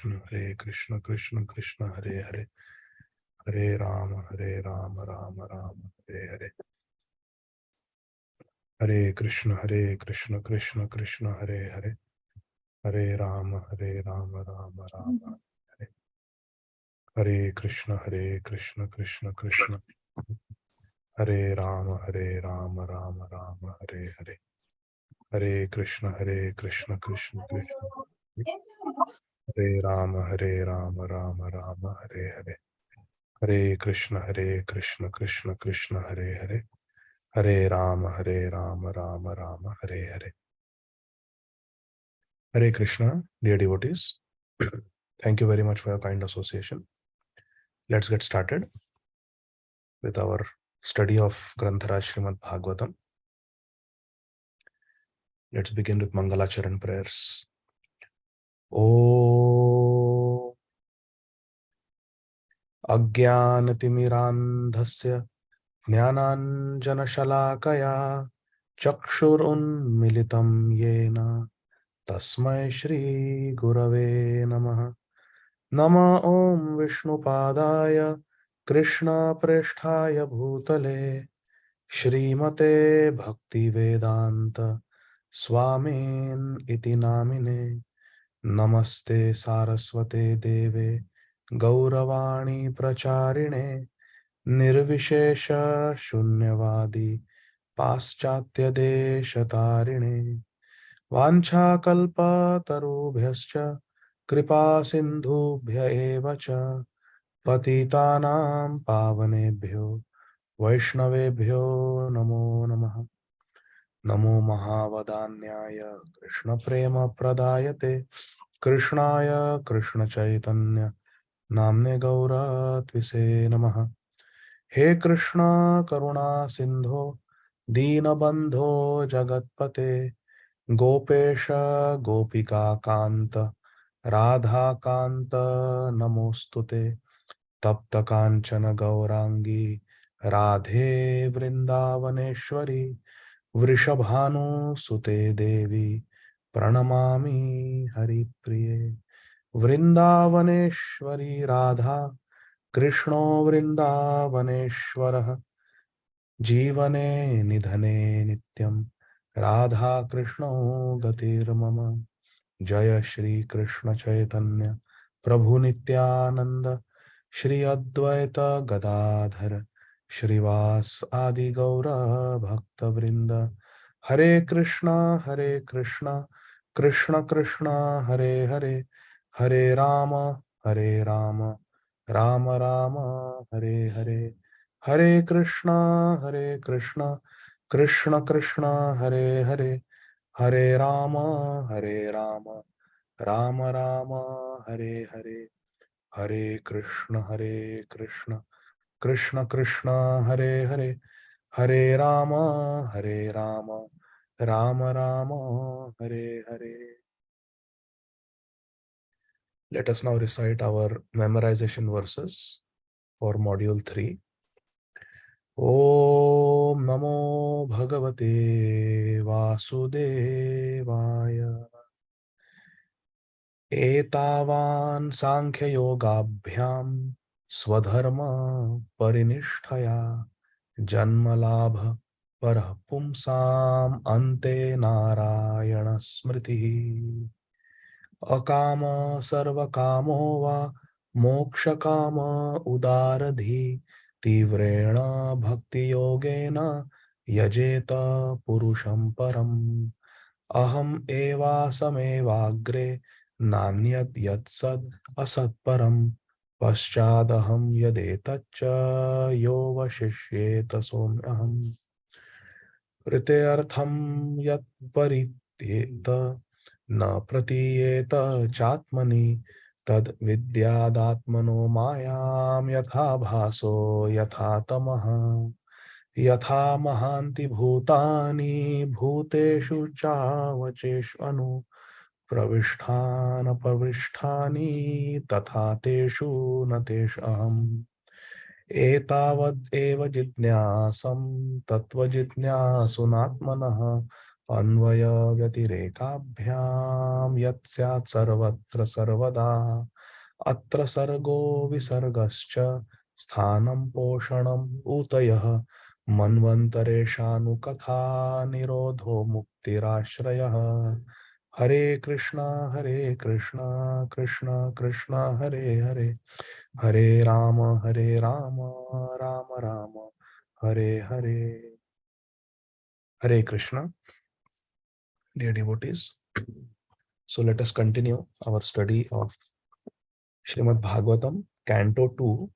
Krishna Krishna Krishna Hare Hare, Hare Rama Rama Rama Hare Hare. Hare Krishna Krishna Krishna Hare Hare, Hare Rama Rama Rama Hare. Hare Krishna Krishna Krishna Hare Rama Rama Rama Hare Hare. Hare Krishna Krishna Krishna Hare Rama Rama Hare Hare. Hare Krishna Krishna Krishna Hare Hare. Hare Rama Rama Hare Hare. Hare Krishna, dear devotees. Thank you very much for your kind association. Let's get started with our study of Grantharaj Srīmad Bhāgavatam. Let's begin with Mangalacharan prayers. O Ajnanatimmirandhasya Jnananjanashalakaya Chakshurunmilitam Yena Tasmai Shri Gurave Namaha. Nama Om Vishnupadaya Krishna Preshthaya Bhutale Srimate Bhakti Vedanta Swamin iti namine. Namaste Saraswate Deve Gauravani Pracharine Nirvishesha Shunyavadi Paschatya Deshatarine Vancha Kalpa Tarubhyascha Kripa Sindhubhya eva cha Patitanam Pavanebhyo Vaishnavebhyo Namo Namaha. Namo Mahavadanyaya Krishna Prema Pradayate Krishnaya Krishna Chaitanya Namne Gaura Tvise Namaha. He Krishna Karuna Sindho Dina Bandho Jagatpate Gopesha Gopika Kanta Radha Kanta Namostute Tapta Kanchana Gaurangi Radhe Vrindavaneshwari Vrishabhanu Sute Devi Pranamami Hari Priye. Vrindavaneshwari Radha Krishno Vrindavaneshwaraha Jivane Nidhane Nityam Radha Krishno Gatir Mama. Jaya Shri Krishna Chaitanya Prabhu Nityananda Shri Advaita Gadādhara Shrivas Ādi Gaura Bhakta Vrinda. Hare Krishna Krishna Krishna Hare Hare, Hare Rama Rama Rama Hare Hare. Hare Krishna Krishna Krishna Hare Hare, Hare Rama Rama Rama Hare Hare. Hare Krishna Krishna Krishna Hare Hare, Hare Rama Rama Hare Hare. Let us now recite our memorization verses for module 3. Om Namo Bhagavate Vasudevaya. Etavan Sankhya Yogabhyam Swadharma Parinishthaya Janmalabha Parah Pumsam Ante Narayana Smriti. Akama Sarvakamo Va Mokshakama Udaradhi Tivrena Bhakti Yogena Yajeta Purusham Param. Aham eva samevagre nanyat yatsad asat param paschadaham yadetaccha yo vashishyeta somyaham. Rite artham yat parityeta na pratiyeta chatmani tad vidyadatmano mayam yatha bhaso yatha tamaha. Yatha mahanti bhutani bhuteshu chavacheshvanu pravisthana pravisthani tatha teshu nateshaham. Etavad eva jitnyasam tattva jitnyasunatmanah Anvaya vyatirekabhyam yat syat sarvatra sarvada atra sargo visargascha sthanam poshanam utayah manvantareshanu katha nirodho muktirashrayah. Hare Krishna, Krishna Krishna, Hare Hare, Hare Rama, Rama Rama, Hare Hare. Hare Krishna, dear devotees. So let us continue our study of Srīmad Bhāgavatam, Canto 2,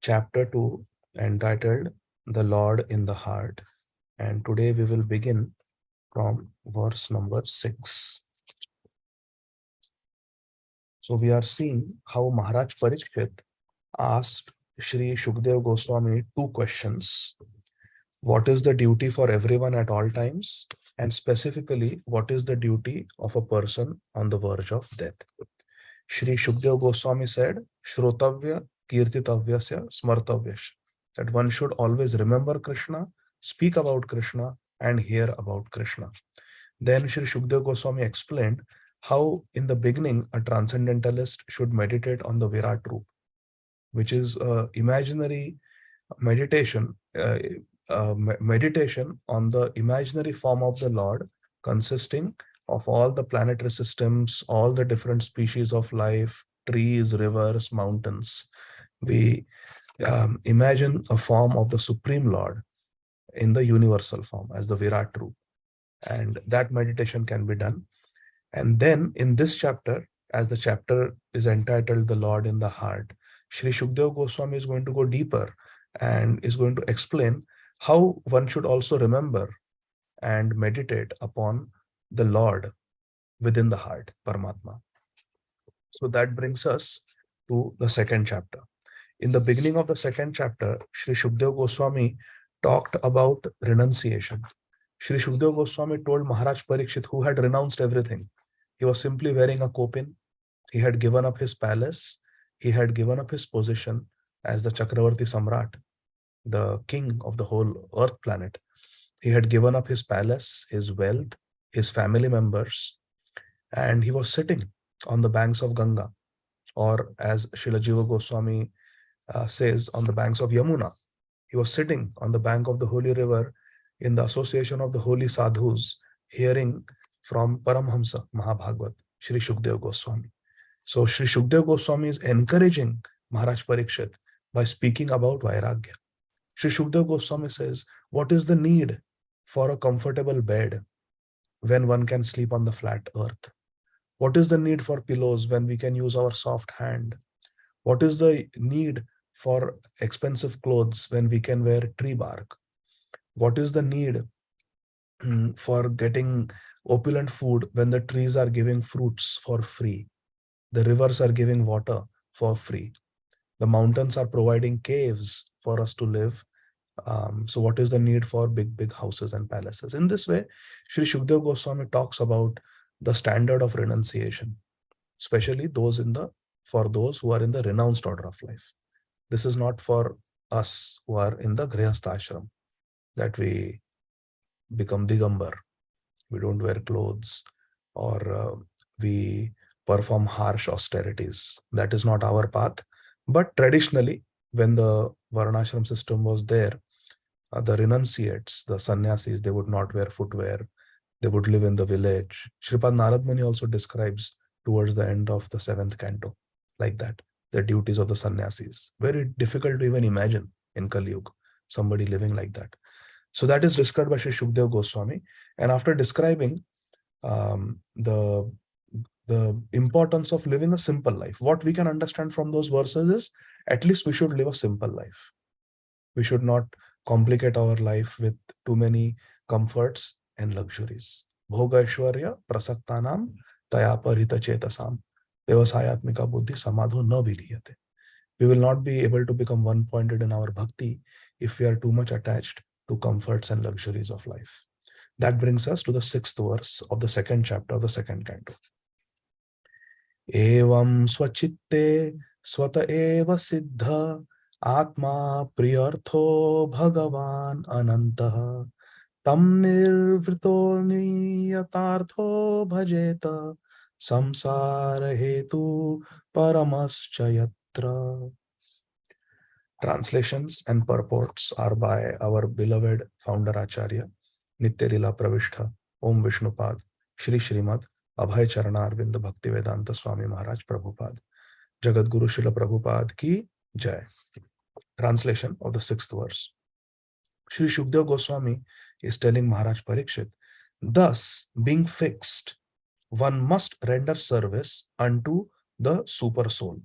Chapter 2, entitled The Lord in the Heart. And today we will begin from verse number 6. So we are seeing how Maharaj Parikshit asked Shri Shukdev Goswami two questions. What is the duty for everyone at all times? And specifically, what is the duty of a person on the verge of death? Shri Shukdev Goswami said, Shrotavya Kirtitavyasya Smartavyasya, that one should always remember Krishna, speak about Krishna, and hear about Krishna. Then Shri Shukdev Goswami explained how in the beginning a transcendentalist should meditate on the Virat Roop, which is imaginary meditation, meditation on the imaginary form of the Lord, consisting of all the planetary systems, all the different species of life, trees, rivers, mountains. We imagine a form of the Supreme Lord in the universal form as the Virat Roop. And that meditation can be done. And then in this chapter, as the chapter is entitled The Lord in the Heart, Shri Shukdev Goswami is going to go deeper and is going to explain how one should also remember and meditate upon the Lord within the heart, Paramatma. So that brings us to the second chapter. In the beginning of the second chapter, Shri Shukdev Goswami talked about renunciation. Shri Shukdev Goswami told Maharaj Parikshit, who had renounced everything. He was simply wearing a kopin. He had given up his palace. He had given up his position as the Chakravarti Samrat, the king of the whole earth planet. He had given up his palace, his wealth, his family members, and he was sitting on the banks of Ganga, or as Srila Jiva Goswami says, on the banks of Yamuna. He was sitting on the bank of the holy river in the association of the holy sadhus, hearing from Paramhamsa Mahabhagavat, Shri Shukdev Goswami. So Shri Shukdev Goswami is encouraging Maharaj Parikshit by speaking about Vairagya. Shri Shukdev Goswami says, what is the need for a comfortable bed when one can sleep on the flat earth? What is the need for pillows when we can use our soft hand? What is the need for expensive clothes when we can wear tree bark? What is the need for getting opulent food when the trees are giving fruits for free? The rivers are giving water for free. The mountains are providing caves for us to live. So what is the need for big houses and palaces? In this way, Sri Shukdev Goswami talks about the standard of renunciation, especially for those who are in the renounced order of life. This is not for us who are in the Grihastha ashram, that we become Digambar. We don't wear clothes, or we perform harsh austerities. That is not our path. But traditionally, when the Varnashram system was there, the renunciates, the sannyasis, they would not wear footwear. They would live in the village. Shripad Narad Muni also describes towards the end of the 7th canto like that, the duties of the sannyasis. Very difficult to even imagine in Kali Yuga, somebody living like that. So that is described by Sri Shukdev Goswami. And after describing the importance of living a simple life, what we can understand from those verses is at least we should live a simple life. We should not complicate our life with too many comforts and luxuries. Bhoga Aishwarya prasaktanam taya parita chetasam devasayatmika buddhi samadho na vidhiyate. We will not be able to become one-pointed in our bhakti if we are too much attached to comforts and luxuries of life. That brings us to the 6th verse of the 2nd chapter of the 2nd canto. Evam swachitte swata eva siddha atma priyartho bhagavan anantah Tam nirvrito niyatartho bhajeta samsara hetu paramascha yatra. Translations and purports are by our beloved founder Acharya Nitya Lila Pravishtha Om Vishnupad Shri Srīmad Abhay Charana Arvind Bhakti Vedanta Swami Maharaj Prabhupada Jagat Guru Srila Prabhupada ki Jai. Translation of the 6th verse. Shri Shukdev Goswami is telling Maharaj Parikshit, thus being fixed, one must render service unto the super soul,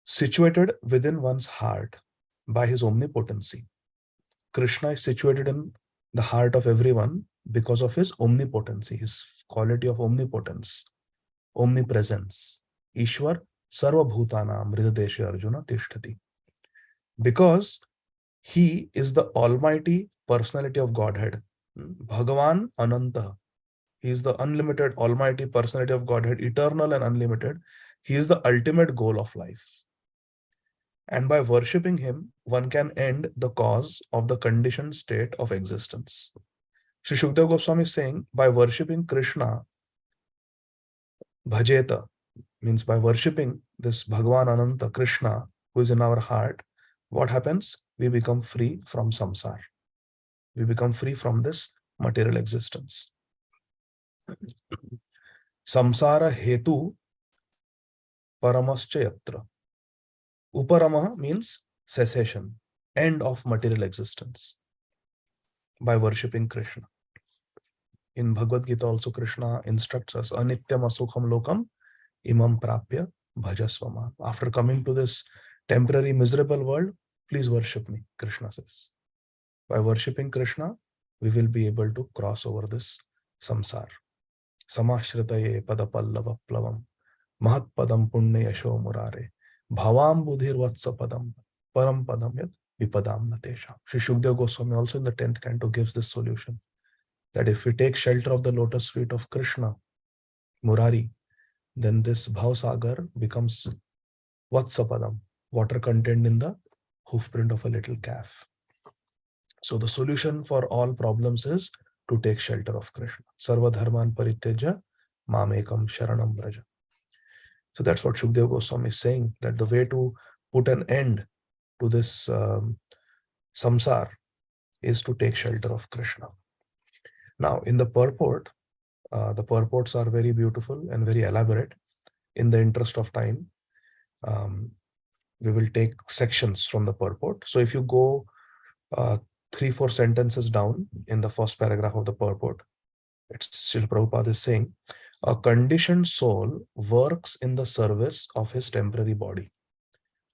situated within one's heart by his omnipotency. Krishna is situated in the heart of everyone because of his omnipotency, his quality of omnipotence, omnipresence. Ishwar Sarva Bhutanam Hridadeshe Arjuna Tishtati. Because he is the almighty personality of Godhead. Bhagavan Ananta. He is the unlimited almighty personality of Godhead, eternal and unlimited. He is the ultimate goal of life. And by worshipping him, one can end the cause of the conditioned state of existence. Sri Shukdev Goswami is saying, by worshipping Krishna, bhajeta, means by worshipping this Bhagavan Ananta, Krishna, who is in our heart, what happens? We become free from samsara. We become free from this material existence. Samsara hetu paramascha yatra. Uparama means cessation, end of material existence, by worshipping Krishna. In Bhagavad Gita also Krishna instructs us, anityam asukham lokam imam prapya bhajasvama. After coming to this temporary miserable world, please worship me, Krishna says. By worshipping Krishna, we will be able to cross over this samsara. Samashritaye padapallava plavam mahat padam punya yasho murare bhavam budhir vatsa padam param padam yat vipadam natesha. Sri Shukdev Goswami also in the 10th canto gives this solution, that if we take shelter of the lotus feet of Krishna, Murari, then this Bhavsagar becomes Vatsapadam, water contained in the hoofprint of a little calf. So the solution for all problems is to take shelter of Krishna. Sarva dharman parityaja mamekam sharanam vraja. So that's what Shukdev Goswami is saying, that the way to put an end to this samsar is to take shelter of Krishna. Now, in the purports are very beautiful and very elaborate. In the interest of time, we will take sections from the purport. So if you go 3-4 sentences down in the first paragraph of the purport, it's Srila Prabhupada is saying, a conditioned soul works in the service of his temporary body,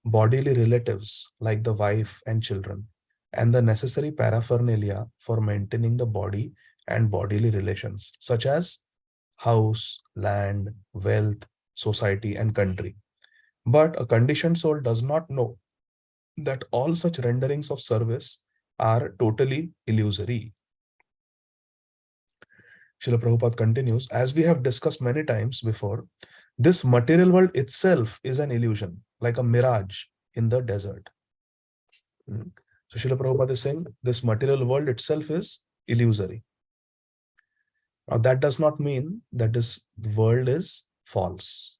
bodily relatives like the wife and children, and the necessary paraphernalia for maintaining the body and bodily relations, such as house, land, wealth, society, and country. But a conditioned soul does not know that all such renderings of service are totally illusory. Srila Prabhupada continues, as we have discussed many times before, this material world itself is an illusion, like a mirage in the desert. So Srila Prabhupada is saying this material world itself is illusory. Now that does not mean that this world is false.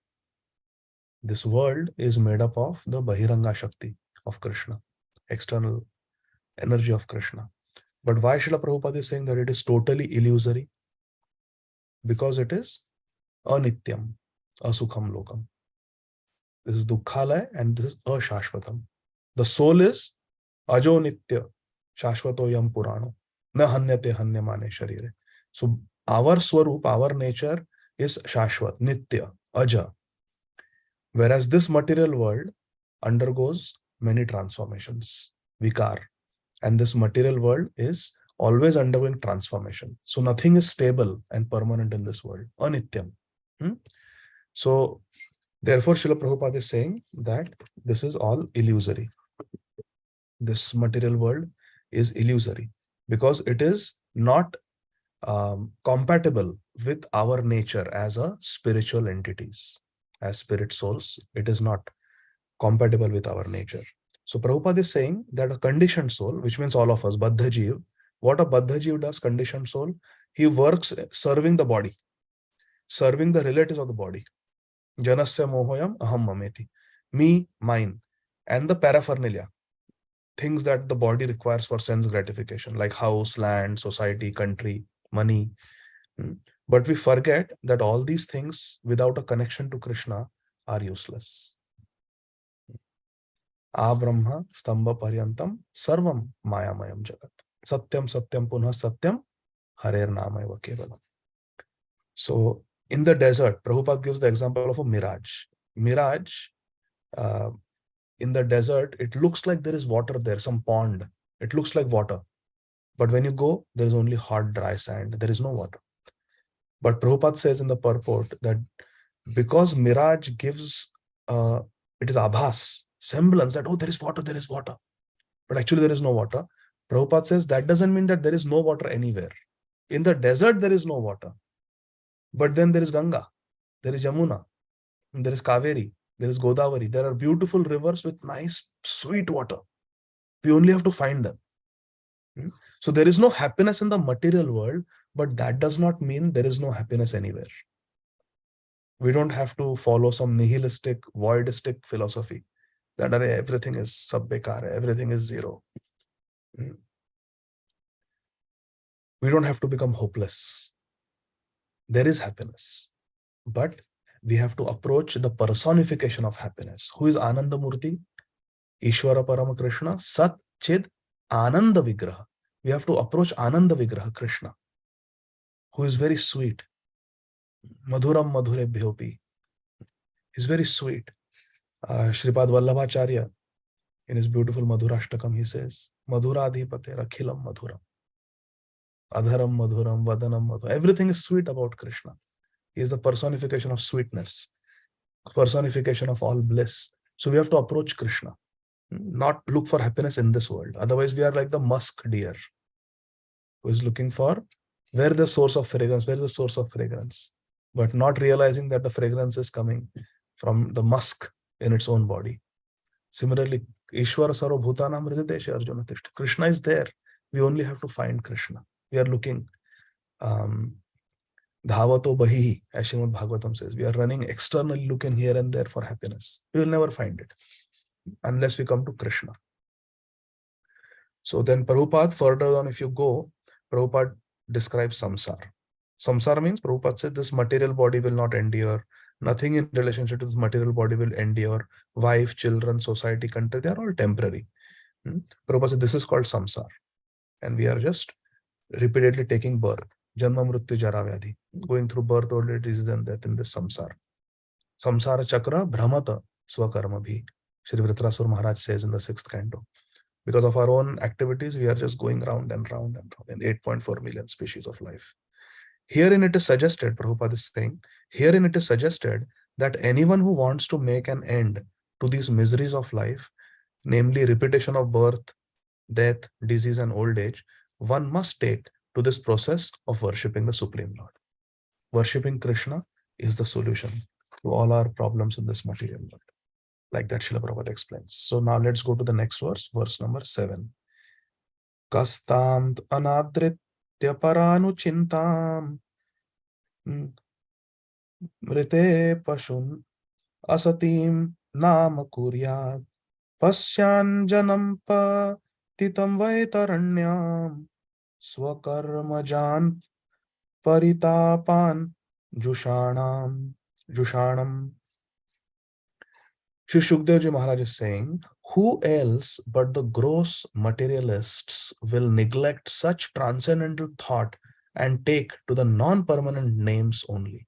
This world is made up of the Bahiranga Shakti of Krishna, external energy of Krishna. But why Srila Prabhupada is saying that it is totally illusory? Because it is anityam, asukham lokam. This is dukkhalaya and this is ashashvatam. The soul is ajo nitya, shashvatoyam purano, na hanyate hanyamane sharire. So our swarup, our nature is shashvat, nitya, aja. Whereas this material world undergoes many transformations, vikar. And this material world is always undergoing transformation. So nothing is stable and permanent in this world. Anityam. So therefore, Srila Prabhupada is saying that this is all illusory. This material world is illusory because it is not compatible with our nature as a spiritual entities, as spirit souls. It is not compatible with our nature. So Prabhupada is saying that a conditioned soul, which means all of us, Baddha Jeev, What a Baddha Jeev does, conditioned soul, he works serving the body, serving the relatives of the body. Janasya mohoyam aham mameti. Me, mine. And the paraphernalia, things that the body requires for sense gratification, like house, land, society, country, money. But we forget that all these things without a connection to Krishna are useless. Abrahma stamba paryantam sarvam mayamayam jagat. Satyam satyam punha satyam harer namayva kevalam. So in the desert, Prabhupada gives the example of a mirage. Mirage, in the desert, it looks like there is water there, some pond. It looks like water. But when you go, there is only hard, dry sand. There is no water. But Prabhupada says in the purport that because mirage gives, it is abhas, semblance that, oh, there is water, but actually there is no water. Prabhupada says that doesn't mean that there is no water anywhere. In the desert, there is no water. But then there is Ganga, there is Yamuna, there is Kaveri, there is Godavari. There are beautiful rivers with nice, sweet water. We only have to find them. So there is no happiness in the material world, but that does not mean there is no happiness anywhere. We don't have to follow some nihilistic, voidistic philosophy that everything is sabbekar, everything is zero. We don't have to become hopeless. There is happiness, but we have to approach the personification of happiness. Who is Ananda Murti? Ishvara Parama Krishna, Sat Chid Ananda Vigraha. We have to approach Ananda Vigraha, Krishna, who is very sweet. Madhuram Madhure Bhyopi. He's very sweet. Shripad Vallabhacharya, in his beautiful Madhurashtakam, he says, Madhuradhipate Rakhilam Madhuram. Adharam Madhuram, Vadanam Madhuram. Everything is sweet about Krishna. He is the personification of sweetness, personification of all bliss. So we have to approach Krishna, not look for happiness in this world. Otherwise, we are like the musk deer who is looking for where the source of fragrance, but not realizing that the fragrance is coming from the musk in its own body. Similarly, Ishvara Sarva Bhutanam Hrideshe Arjuna Tishta. Krishna is there. We only have to find Krishna. We are looking. Dhavato Bahihi, as Srīmad Bhāgavatam says. We are running externally, looking here and there for happiness. We will never find it unless we come to Krishna. So then Prabhupada, further on, if you go, Prabhupada describes samsara. Samsara means, Prabhupada said, this material body will not endure. Nothing in relationship to this material body will endure. Wife, children, society, country, they are all temporary. Prabhupada said, this is called samsara. And we are just repeatedly taking birth. Janma Mrityu Jara Vyadhi. Going through birth, old age, disease and death in this samsara. Samsara Chakra Brahmata Swakarma Bhi. Shri Vritrasur Maharaj says in the 6th canto. Because of our own activities, we are just going round and round and round in 8.4 million species of life. Herein it is suggested, Prabhupada is saying, herein it is suggested that anyone who wants to make an end to these miseries of life, namely repetition of birth, death, disease, and old age, one must take to this process of worshipping the Supreme Lord. Worshipping Krishna is the solution to all our problems in this material world. Like that Srila Prabhupada explains. So now let's go to the next verse, verse number 7. Kastam anadritya paranu chintam mrite pashun asatim nama kuryat pasyan janam patitam vaitaranyam swakarmajan paritapan jushanam. Shri Shukdev Ji Maharaj is saying, who else but the gross materialists will neglect such transcendental thought and take to the non-permanent names only?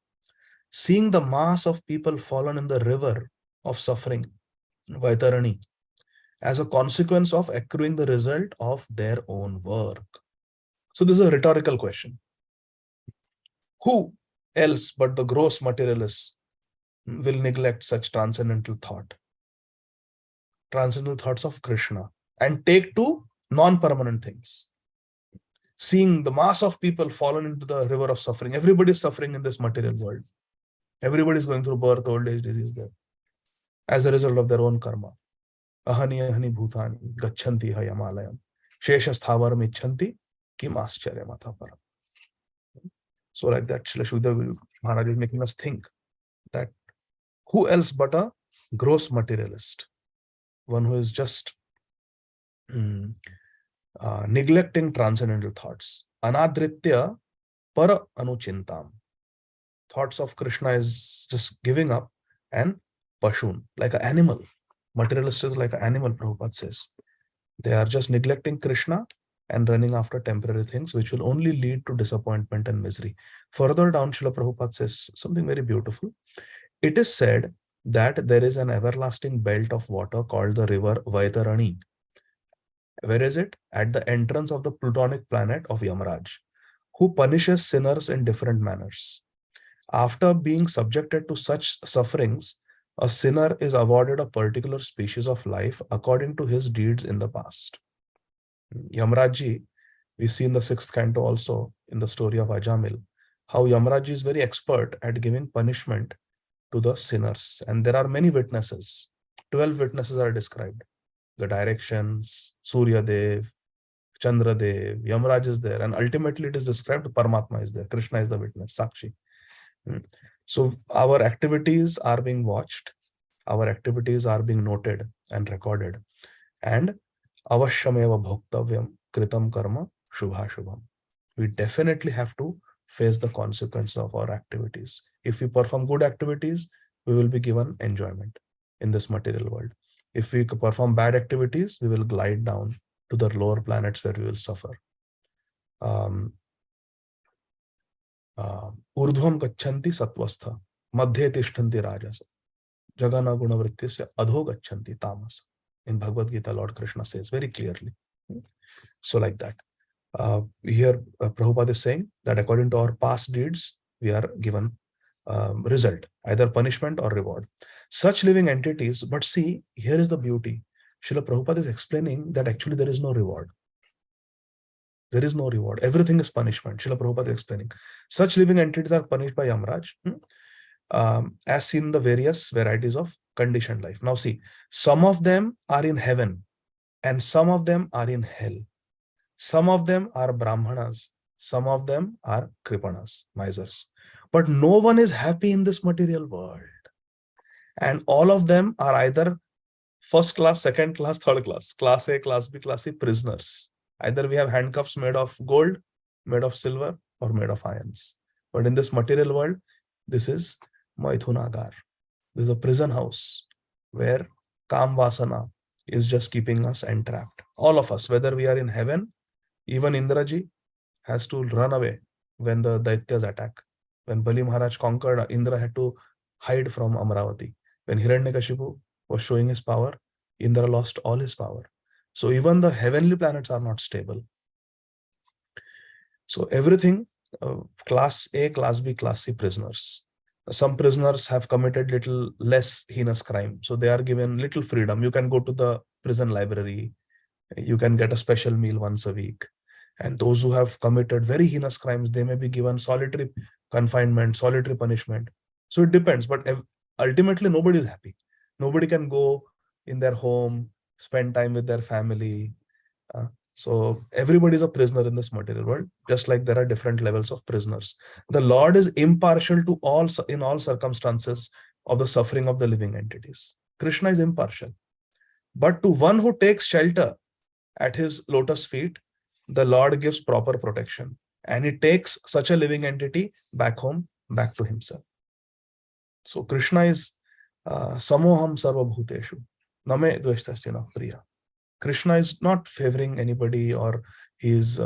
Seeing the mass of people fallen in the river of suffering, Vaitarani, as a consequence of accruing the result of their own work. So this is a rhetorical question. Who else but the gross materialists will neglect such transcendental thoughts of Krishna, and take to non-permanent things? Seeing the mass of people fallen into the river of suffering. Everybody is suffering in this material world. Everybody is going through birth, old age, disease, death, as a result of their own karma. Ahani ahani bhutani gachanti hayamalayam shesha sthavaram icchanti Kim Ascharya Matha Param. So like that, Srila Shukdev Maharaj is making us think that who else but a gross materialist, one who is just neglecting transcendental thoughts. Anadritya para anuchintam. Thoughts of Krishna is just giving up and pashun, like an animal. Materialist is like an animal, Prabhupada says. They are just neglecting Krishna and running after temporary things, which will only lead to disappointment and misery. Further down, Srila Prabhupada says something very beautiful. It is said that there is an everlasting belt of water called the river Vaitarani. Where is it? At the entrance of the plutonic planet of Yamaraj, who punishes sinners in different manners. After being subjected to such sufferings, a sinner is awarded a particular species of life according to his deeds in the past. Yamaraj, we see in the 6th canto also in the story of Ajamil, how Yamaraj is very expert at giving punishment to the sinners. And there are many witnesses. 12 witnesses are described. The directions, Surya Dev, Chandra Dev, Yamaraj is there. And ultimately it is described Paramatma is there. Krishna is the witness, Sakshi. So our activities are being watched. Our activities are being noted and recorded. And avashyameva bhoktavyam kritam karma shubha shubham. We definitely have to face the consequences of our activities. If we perform good activities, we will be given enjoyment in this material world. If we perform bad activities, we will glide down to the lower planets where we will suffer. Urdhvam gachanti satvastha, madhye tishtanti rajasa, jagana gunavrittisya adho gachanti tamasa. In Bhagavad Gita, Lord Krishna says very clearly. So like that. Here Prabhupada is saying that according to our past deeds, we are given result, either punishment or reward. Such living entities, but see, here is the beauty. Srila Prabhupada is explaining that actually there is no reward. There is no reward. Everything is punishment. Srila Prabhupada is explaining. Such living entities are punished by Yamaraj, as seen the various varieties of conditioned life. Now see, some of them are in heaven and some of them are in hell. Some of them are Brahmanas. Some of them are Kripanas, misers. But no one is happy in this material world. And all of them are either first class, second class, third class, class A, class B, class C prisoners. Either we have handcuffs made of gold, made of silver, or made of irons. But in this material world, this is Maithunagar. This is a prison house where Kam Vasana is just keeping us entrapped. All of us, whether we are in heaven, even Indraji has to run away when the Daityas attack. When Bali Maharaj conquered, Indra had to hide from Amravati. When Hiranyakashipu was showing his power, Indra lost all his power. So even the heavenly planets are not stable. So everything, class A, class B, class C prisoners. Some prisoners have committed little less heinous crime. So they are given little freedom. You can go to the prison library. You can get a special meal once a week. And those who have committed very heinous crimes, they may be given solitary confinement, solitary punishment. So it depends. But ultimately, nobody is happy. Nobody can go in their home, spend time with their family. So everybody is a prisoner in this material world, just like there are different levels of prisoners. The Lord is impartial to all in all circumstances of the suffering of the living entities. Krishna is impartial. But to one who takes shelter at his lotus feet, the Lord gives proper protection. And he takes such a living entity back home, back to himself. So Krishna is samoham sarva bhuteshu. Name dveshtasya priya. Krishna is not favoring anybody or he is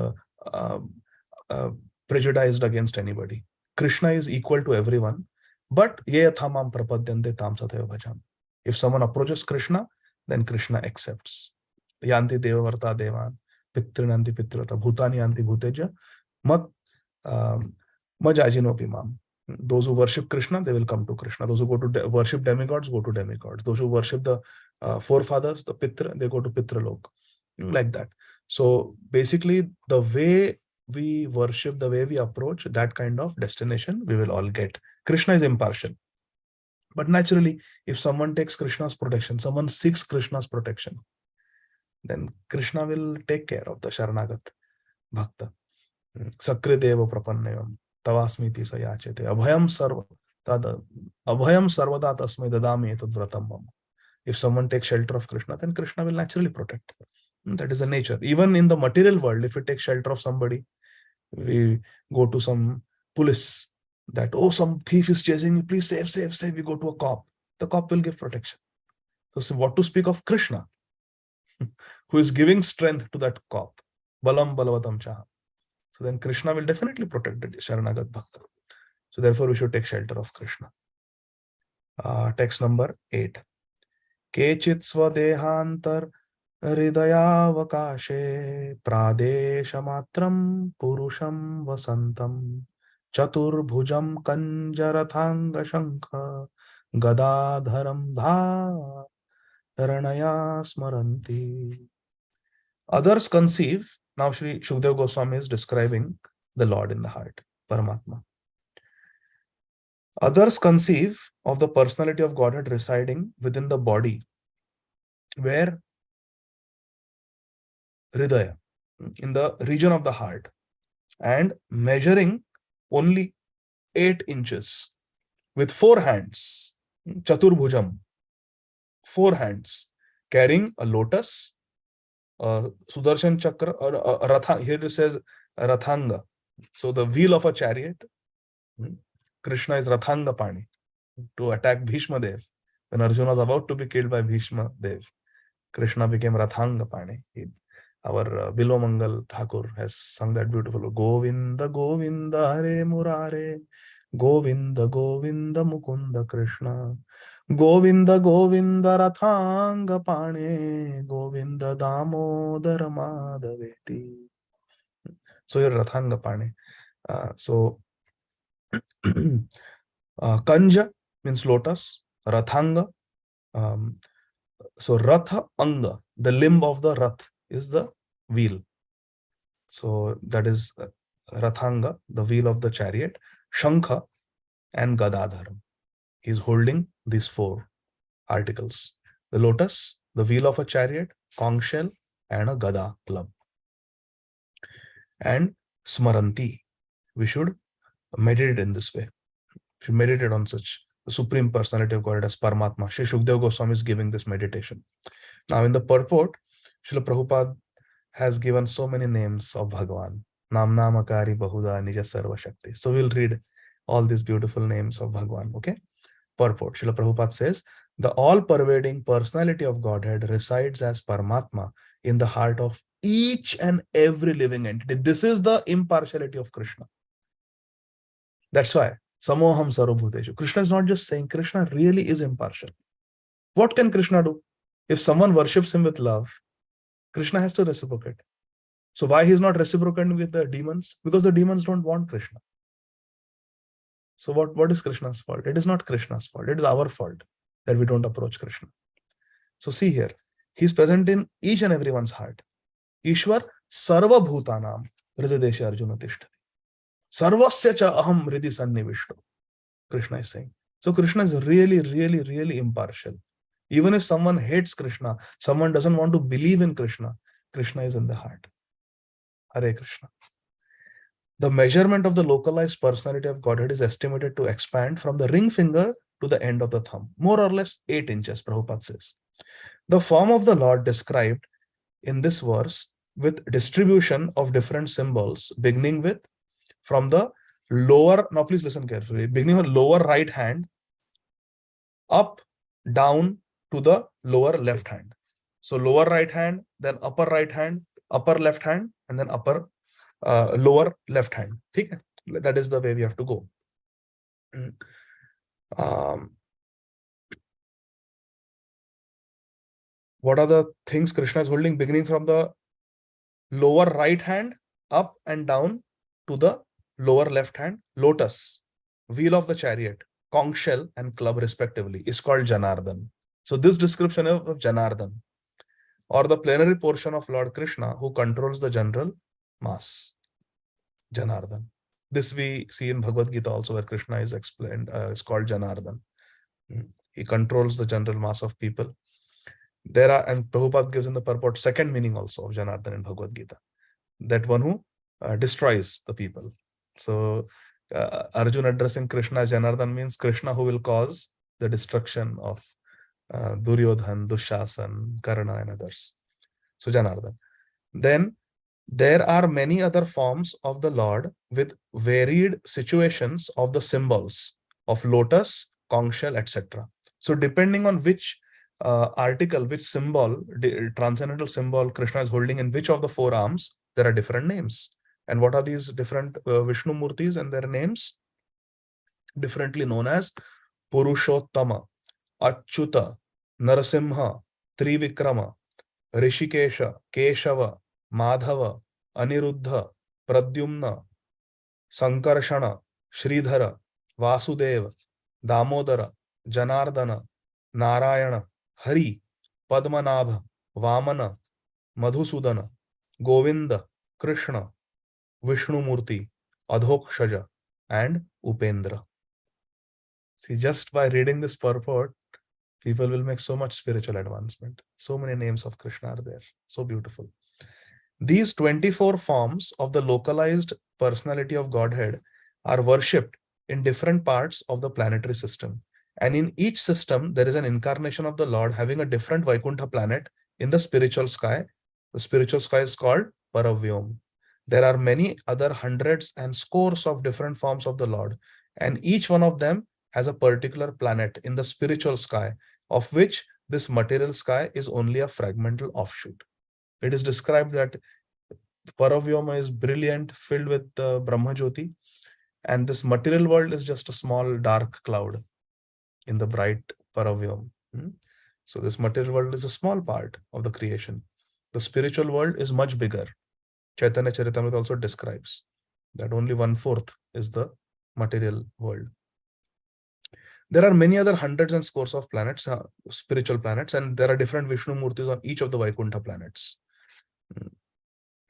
prejudiced against anybody. Krishna is equal to everyone. But ye yathamam prapadyante tam sathaiva bhajam. If someone approaches Krishna, then Krishna accepts. Yanti devavarta devan, pitrinanti pitrata, bhutani yanti bhuteja, majajinopi mam. Those who worship Krishna, they will come to Krishna. Those who go to worship demigods, go to demigods. Those who worship the forefathers, the Pitra, they go to Pitralok. Like that. So basically, the way we worship, the way we approach, that kind of destination, we will all get. Krishna is impartial. But naturally, if someone takes Krishna's protection, someone seeks Krishna's protection, then Krishna will take care of the Sharanagat Bhakta. Sakrideva prapannevam tavasmiti sayachete abhayam sarvada tasmai dadami etad vratam mama. If someone takes shelter of Krishna, then Krishna will naturally protect. That is the nature. Even in the material world, if we take shelter of somebody, we go to some police, that, oh, some thief is chasing me, please save, save, save. We go to a cop. The cop will give protection. So what to speak of Krishna, who is giving strength to that cop? Balam balavatam chaha. So then Krishna will definitely protect the Sharanagat Bhakta. So therefore we should take shelter of Krishna. Text number 8. Kechit svadehantar hridayavakashe pradeshamatram purusham vasantam chaturbhujam kanjarathanga shankha gadadharam dharanaya smaranti. Others conceive. Now Sri Shukdev Goswami is describing the Lord in the heart, Paramatma. Others conceive of the personality of Godhead residing within the body, where Hridaya, in the region of the heart, and measuring only 8 inches, with 4 hands, Chaturbhujam, 4 hands, carrying a lotus, Sudarshan Chakra, or Ratha. Here it says Rathanga. So the wheel of a chariot. Krishna is Rathanga Pani to attack Bhishma Dev. When Arjuna was about to be killed by Bhishma Dev, Krishna became Rathanga Pani. Our Bilomangal Thakur has sung that beautiful Govinda Govinda Hare Murare Govinda Govinda Mukunda Krishna Govinda Govinda Rathanga Pane Govinda Damodara Madhaveti. So you're Rathanga Pane. Kanja means lotus, Rathanga. So Ratha Anga, the limb of the Rath, is the wheel. So that is Rathanga, the wheel of the chariot, Shankha and Gadadhara. He is holding these 4 articles: the lotus, the wheel of a chariot, conch shell, and a Gada club. And Smaranti, we should meditate in this way. We should meditate on such the Supreme Personality of Godhead as Paramatma. Shri Shukdev Goswami is giving this meditation. Now in the purport, Srila Prabhupada has given so many names of Bhagavan. Nam Namakari Bahuda Nija Sarva Shakti. So we'll read all these beautiful names of Bhagavan. Okay. Purport. Srila Prabhupada says, the all-pervading personality of Godhead resides as Paramatma in the heart of each and every living entity. This is the impartiality of Krishna. That's why Samoham Sarvabhuteshu. Krishna is not just saying, Krishna really is impartial. What can Krishna do? If someone worships him with love, Krishna has to reciprocate. So why he is not reciprocating with the demons? Because the demons don't want Krishna. So what is Krishna's fault? It is not Krishna's fault. It is our fault that we don't approach Krishna. So see here, he is present in each and everyone's heart. Ishwar Sarva Bhutanam Hridadesha Arjuna Tishtati. Sarvasya cha aham Hridi Sannivishto. Krishna is saying. So Krishna is really, really, really impartial. Even if someone hates Krishna, someone doesn't want to believe in Krishna, Krishna is in the heart. Hare Krishna. The measurement of the localized personality of Godhead is estimated to expand from the ring finger to the end of the thumb, more or less 8 inches, Prabhupada says. The form of the Lord described in this verse with distribution of different symbols, beginning with from the lower, now please listen carefully, beginning with lower right hand, up, down to the lower left hand. So lower right hand, then upper right hand, upper left hand, and then upper lower left hand. Okay? That is the way we have to go. What are the things Krishna is holding? Beginning from the lower right hand, up and down to the lower left hand, lotus, wheel of the chariot, conch shell, and club respectively is called Janardhan. So this description of Janardhan, or the plenary portion of Lord Krishna who controls the general mass, Janardhan. This we see in Bhagavad Gita also, where Krishna is explained, is called Janardhan. He controls the general mass of people. There are, and Prabhupada gives in the purport second meaning also of Janardhan in Bhagavad Gita, that one who destroys the people. So Arjun addressing Krishna as Janardhan means Krishna who will cause the destruction of Duryodhan, Dushasan, Karna and others. So Janardhan. Then there are many other forms of the Lord with varied situations of the symbols of lotus, conch shell, etc. So depending on which article, which symbol, transcendental symbol Krishna is holding in which of the four arms, there are different names. And what are these different Vishnu Murtis and their names? Differently known as Purushottama, Achyuta, Narasimha, Trivikrama, Rishikesha, Keshava, Madhava, Aniruddha, Pradyumna, Sankarshana, Sridhara, Vasudeva, Damodara, Janardana, Narayana, Hari, Padmanabha, Vamana, Madhusudana, Govinda, Krishna, Vishnumurti, Adhokshaja, and Upendra. See, just by reading this purport, people will make so much spiritual advancement. So many names of Krishna are there. So beautiful. These 24 forms of the localized personality of Godhead are worshipped in different parts of the planetary system. And in each system, there is an incarnation of the Lord having a different Vaikuntha planet in the spiritual sky. The spiritual sky is called Paravyom. There are many other hundreds and scores of different forms of the Lord, and each one of them has a particular planet in the spiritual sky, of which this material sky is only a fragmental offshoot. It is described that Paravyoma is brilliant, filled with Brahma Jyoti, and this material world is just a small dark cloud in the bright Paravyom. So this material world is a small part of the creation. The spiritual world is much bigger. Chaitanya Charitamrita also describes that only 1/4 is the material world. There are many other hundreds and scores of planets, spiritual planets, and there are different Vishnu Murtis on each of the Vaikuntha planets.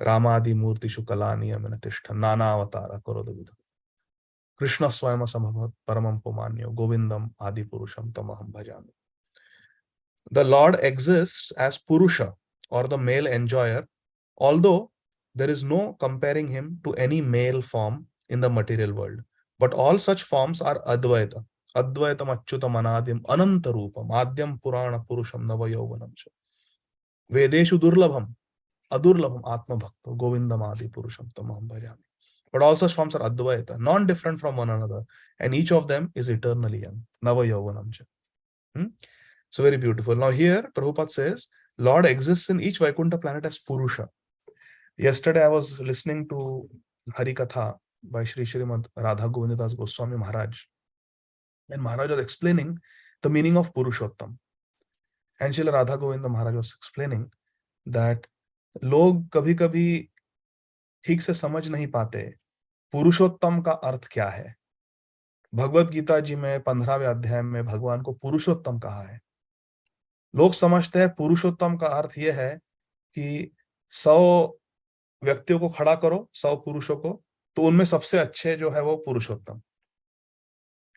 Ramadi Murti Shukalani Amanatishta Nana Avatara Korodavidha. Krishna Swayama Samabhat Paramam Pumanyo Govindam Adi Purusham Tamaham Bhajami. The Lord exists as Purusha, or the male enjoyer, although there is no comparing him to any male form in the material world. But all such forms are Advaita. Advaitam Achyutam Anadim Anantarupam Adyam Purana Purusham Navayovanam. Vedeshu Durlabham Adurlabham Atma Bhakta Govindam Adi Purusham Tamaham Bhajami. But all such forms are Advaita, non-different from one another, and each of them is eternally young. Navayovanam. So very beautiful. Now here, Prabhupada says, Lord exists in each Vaikuntha planet as Purusha. Yesterday I was listening to Harikatha by Srīmad Radha Govindadas Goswami Maharaj. And Maharaj was explaining the meaning of Purushottam. And Srila Radha Govinda Maharaj was explaining that लोग कभी-कभी ठीक से समझ नहीं पाते पुरुषोत्तम का अर्थ क्या है. भगवत गीता जी में 15वें अध्याय में भगवान को पुरुषोत्तम कहा है. लोग समझते हैं पुरुषोत्तम का अर्थ यह है कि 100 व्यक्तियों को खड़ा करो, 100 पुरुषों को, तो उनमें सबसे अच्छे जो है वो पुरुषोत्तम.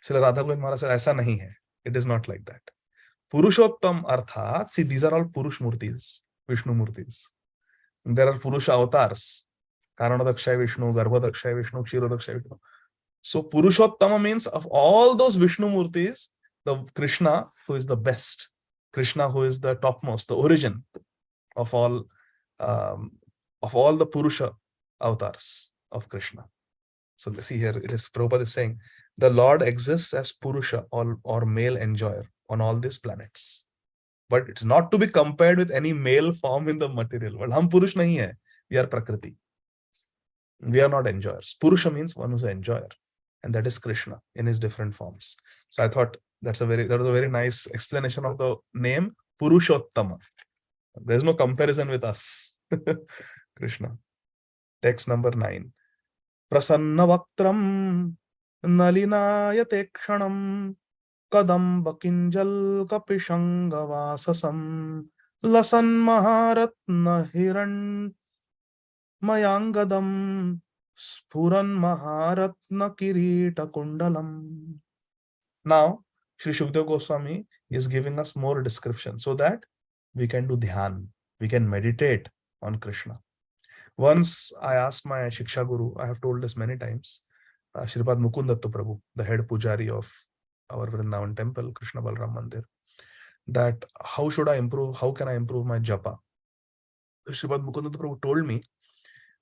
श्री राधा गोविंद महाराज ऐसा नहीं है. It is not like that. पुरुषोत्तम अर्थात, see, these are all Purush Murtis, Vishnu Murtis. There are Purusha avatars. Karanadakshay Vishnu, Garbhadakshay Vishnu, Kshirodakshay Vishnu. So Purushottama means of all those Vishnu Murtis, the Krishna who is the best, Krishna who is the topmost, the origin of all the Purusha avatars of Krishna. So see here, it is Prabhupada is saying, the Lord exists as Purusha or male enjoyer on all these planets. But it's not to be compared with any male form in the material world. Hum Purush nahi hai. We are Prakriti. We are not enjoyers. Purusha means one who's an enjoyer. And that is Krishna in his different forms. So I thought that was a very nice explanation of the name Purushottama. There's no comparison with us. Krishna. Text number 9. Prasanna Vaktram Nalinayate Kshanam Kadamba Kinjal Kapishangavasasam Lasan Maharatna Hiran Mayangadam Spuran Maharatna Kirita Kundalam. Now, Sri Shukdev Goswami is giving us more description so that we can do dhyan, we can meditate on Krishna. Once I asked my Shiksha Guru, I have told this many times, Shripad Mukundatta Prabhu, the head pujari of our Vrindavan temple, Krishna Balram Mandir, that how should I improve, how can I improve my japa? Shripad Mukundatta Prabhu told me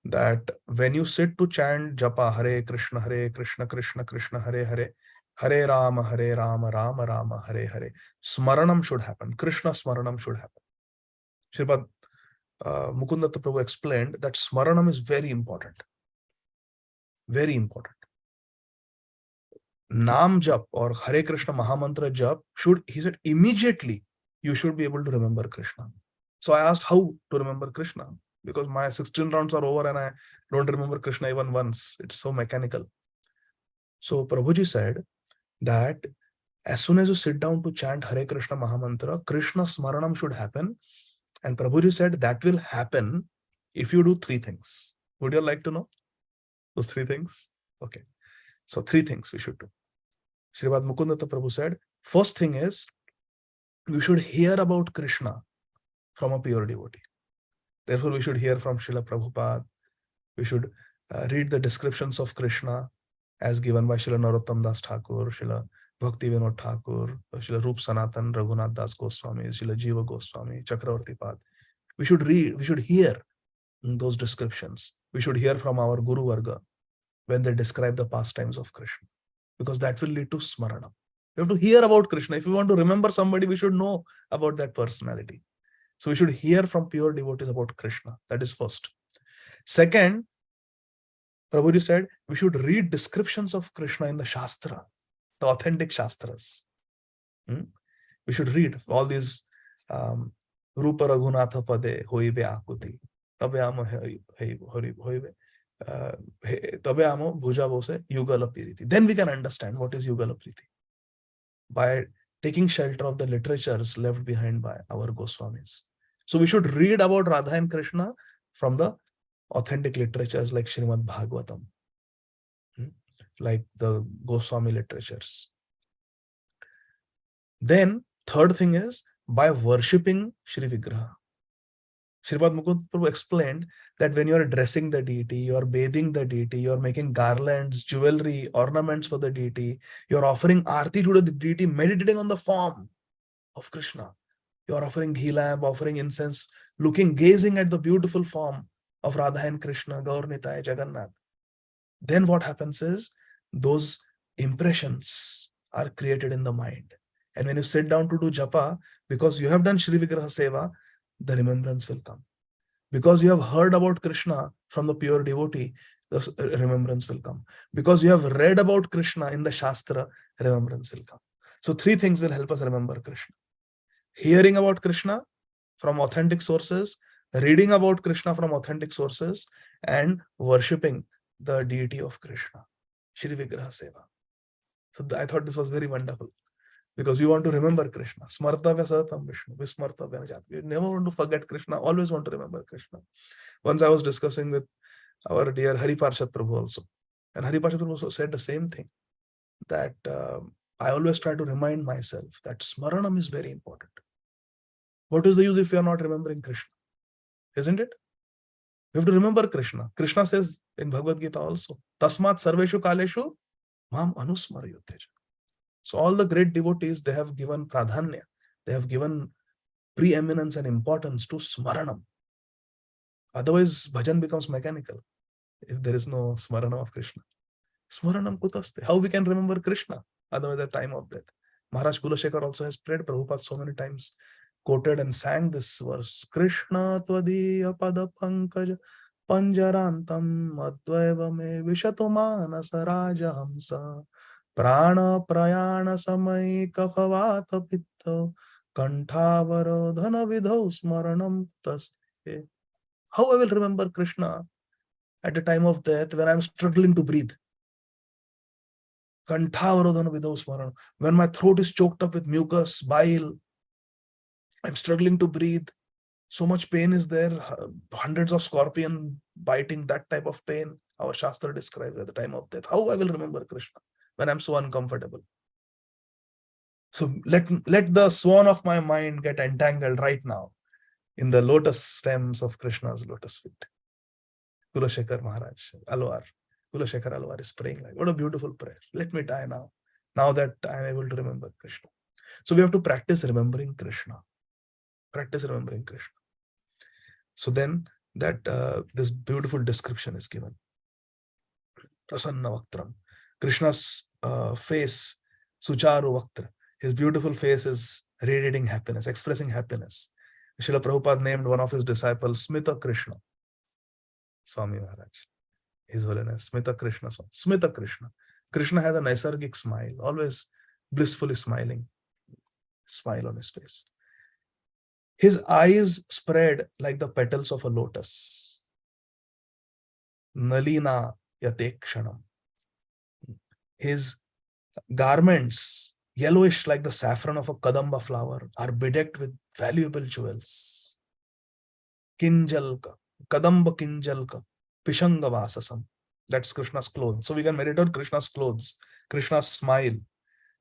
that when you sit to chant japa, Hare Krishna, Krishna Krishna, Hare Hare, Hare Rama, Rama Rama, Hare Hare, Smaranam should happen, Krishna Smaranam should happen. Shripad Mukundatta Prabhu explained that Smaranam is very important. Very important. Naam Jap or Hare Krishna Mahamantra Jap should, he said, immediately you should be able to remember Krishna. So I asked how to remember Krishna, because my 16 rounds are over and I don't remember Krishna even once. It's so mechanical. So Prabhuji said that as soon as you sit down to chant Hare Krishna Mahamantra, Krishna Smaranam should happen. And Prabhuji said that will happen if you do three things. Would you like to know those three things? Okay. So three things we should do. Sripad Mukundatta Prabhu said, first thing is, we should hear about Krishna from a pure devotee. Therefore, we should hear from Srila Prabhupada. We should read the descriptions of Krishna as given by Srila Narottam Das Thakur, Srila Bhakti Vinod Thakur, Srila Rup Sanatan, Raghunath Das Goswami, Srila Jiva Goswami, Chakravarti Pad. We should read, we should hear those descriptions. We should hear from our Guru Varga when they describe the pastimes of Krishna, because that will lead to Smarana. We have to hear about Krishna. If we want to remember somebody, we should know about that personality. So we should hear from pure devotees about Krishna. That is first. Second, Prabhuji said, we should read descriptions of Krishna in the Shastra, the authentic Shastras. We should read all these Rupa Raghunatha Pade, Hoibe Akuti, Tabe Amo Hoibe, Tabe Amo Bhuja Bose, Yugala Piriti. Then we can understand what is Yugala Piriti by taking shelter of the literatures left behind by our Goswamis. So we should read about Radha and Krishna from the authentic literatures like Srīmad Bhāgavatam, like the Goswami literatures. Then third thing is by worshipping Shri Vigraha. Sripad Mukundatta Prabhu explained that when you are dressing the deity, you are bathing the deity, you are making garlands, jewelry, ornaments for the deity, you are offering arti to the deity, meditating on the form of Krishna. You are offering ghee lamp, offering incense, gazing at the beautiful form of Radha and Krishna, Gaur Nitai, Jagannath. Then what happens is those impressions are created in the mind. And when you sit down to do japa, because you have done Shri Vigraha Seva, the remembrance will come. Because you have heard about Krishna from the pure devotee, the remembrance will come. Because you have read about Krishna in the Shastra, remembrance will come. So three things will help us remember Krishna. Hearing about Krishna from authentic sources, reading about Krishna from authentic sources, and worshipping the deity of Krishna, Shri Vigraha Seva. So I thought this was very wonderful, because we want to remember Krishna. Smartavya Satam Vishnu, Vismartavya Jat. We never want to forget Krishna, always want to remember Krishna. Once I was discussing with our dear Hari Parshad Prabhu also, and Hari Parshad Prabhu also said the same thing, that I always try to remind myself that Smaranam is very important. What is the use if we are not remembering Krishna? Isn't it? We have to remember Krishna. Krishna says in Bhagavad Gita also, Tasmat Sarveshu Kaleshu Mam Anusmarayuteja. So all the great devotees, they have given pradhanya, they have given preeminence and importance to Smaranam. Otherwise, bhajan becomes mechanical if there is no Smaranam of Krishna. Smaranam kutaste. How we can remember Krishna otherwise at the time of death? Maharaj Kulashekar also has prayed, Prabhupada so many times quoted and sang this verse, Krishna tvadiya pada pankaj panjarantam advaiva me vishatumana saraja hamsa prana prayana samai kafavata pitta kanthavaro dhana vidho smaranam taste. How I will remember Krishna at the time of death when I am struggling to breathe? Kanthavaro dhana vidho smaranam. When my throat is choked up with mucus, bile, I'm struggling to breathe. So much pain is there. Hundreds of scorpions biting, that type of pain. Our Shastra describes at the time of death. How I will remember Krishna when I'm so uncomfortable? So let the swan of my mind get entangled right now in the lotus stems of Krishna's lotus feet. Kulashekar Maharaj, Alwar. Kulashekar Alwar is praying like, what a beautiful prayer. Let me die now. Now that I am able to remember Krishna. So we have to practice remembering Krishna. Practice remembering Krishna. So then that this beautiful description is given. Prasanna Vaktram. Krishna's face, Sucharu Vaktra. His beautiful face is radiating happiness, expressing happiness. Srila Prabhupada named one of his disciples Smita Krishna. Swami Maharaj. His Holiness, Smita Krishna. Smita Krishna. Krishna has a Naisargic smile, always blissfully smiling. Smile on his face. His eyes spread like the petals of a lotus. Nalina Yatekshanam. His garments, yellowish like the saffron of a kadamba flower, are bedecked with valuable jewels. Kinjalka, kadamba kinjalka, pishanga vasasam. That's Krishna's clothes. So we can meditate on Krishna's clothes, Krishna's smile,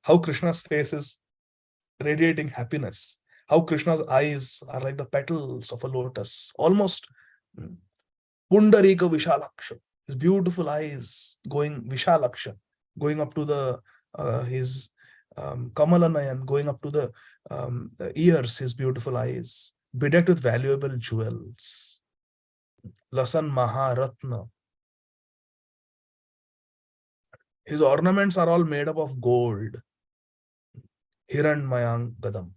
how Krishna's face is radiating happiness, how Krishna's eyes are like the petals of a lotus, almost Pundarika Vishalaksha, his beautiful eyes going Vishalaksha, going up to the his Kamalanayan, going up to the ears, his beautiful eyes, bedecked with valuable jewels. Lasan Maharatna. His ornaments are all made up of gold. Hiranmayang Gadam,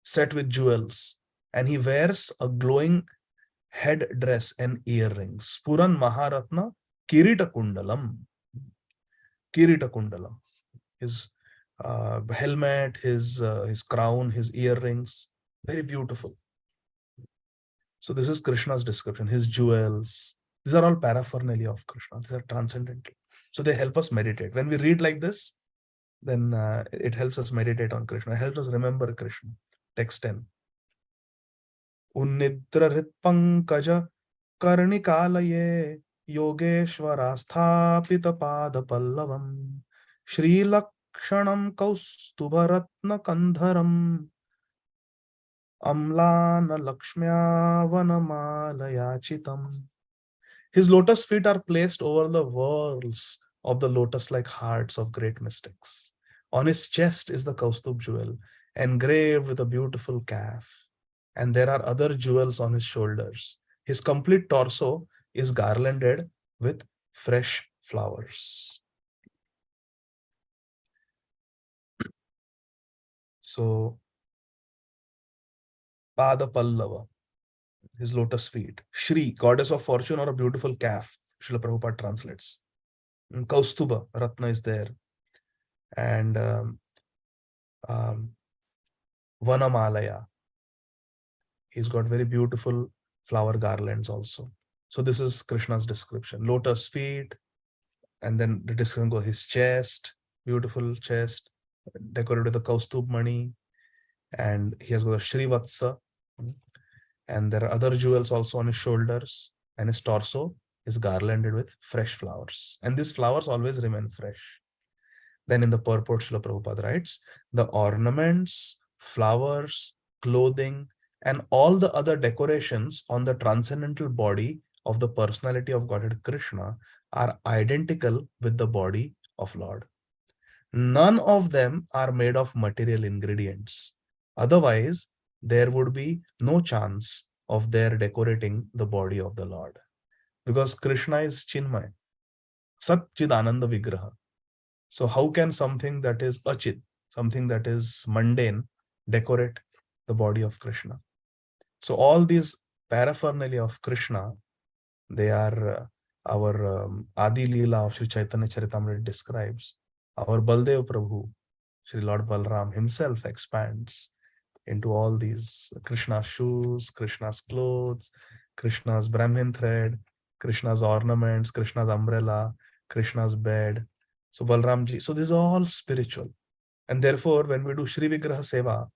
set with jewels. And he wears a glowing head dress and earrings. Puran Maharatna Kirita Kundalam. Kirita Kundalam. His helmet, his crown, his earrings. Very beautiful. So this is Krishna's description. His jewels. These are all paraphernalia of Krishna. These are transcendental. So they help us meditate. When we read like this, then it helps us meditate on Krishna. It helps us remember Krishna. Text 10. Unnidra Ritpankaja Karnikalaye Yogeshwarasthapita Pada Pallavam Shri Lakshanam Kaustubharatna Kandharam Amlana Lakshmya Vanamalayachitam. His lotus feet are placed over the whorls of the lotus-like hearts of great mystics. On his chest is the Kaustubh jewel, engraved with a beautiful calf. And there are other jewels on his shoulders. His complete torso is garlanded with fresh flowers. So, Pada Pallava, his lotus feet. Shri, goddess of fortune or a beautiful calf, Srila Prabhupada translates. Kaustubha, Ratna is there. And Vanamalaya. He's got very beautiful flower garlands also. So this is Krishna's description. Lotus feet, and then the description goes his chest, beautiful chest, decorated with the Kaustubh Mani, and he has got a Shrivatsa, and there are other jewels also on his shoulders, and his torso is garlanded with fresh flowers. And these flowers always remain fresh. Then in the purport, Srila Prabhupada writes, the ornaments, flowers, clothing, and all the other decorations on the transcendental body of the personality of Godhead Krishna are identical with the body of Lord. None of them are made of material ingredients. Otherwise, there would be no chance of their decorating the body of the Lord. Because Krishna is Chinmay, Sat Chid Ananda Vigraha. So how can something that is achit, something that is mundane, decorate the body of Krishna? So all these paraphernalia of Krishna, they are our Adi Leela of Sri Chaitanya Charitamrita describes. Our Baldev Prabhu, Sri Lord Balram himself expands into all these Krishna's shoes, Krishna's clothes, Krishna's Brahmin thread, Krishna's ornaments, Krishna's umbrella, Krishna's bed. So Balramji, so this is all spiritual. And therefore, when we do Shri Vigraha Seva,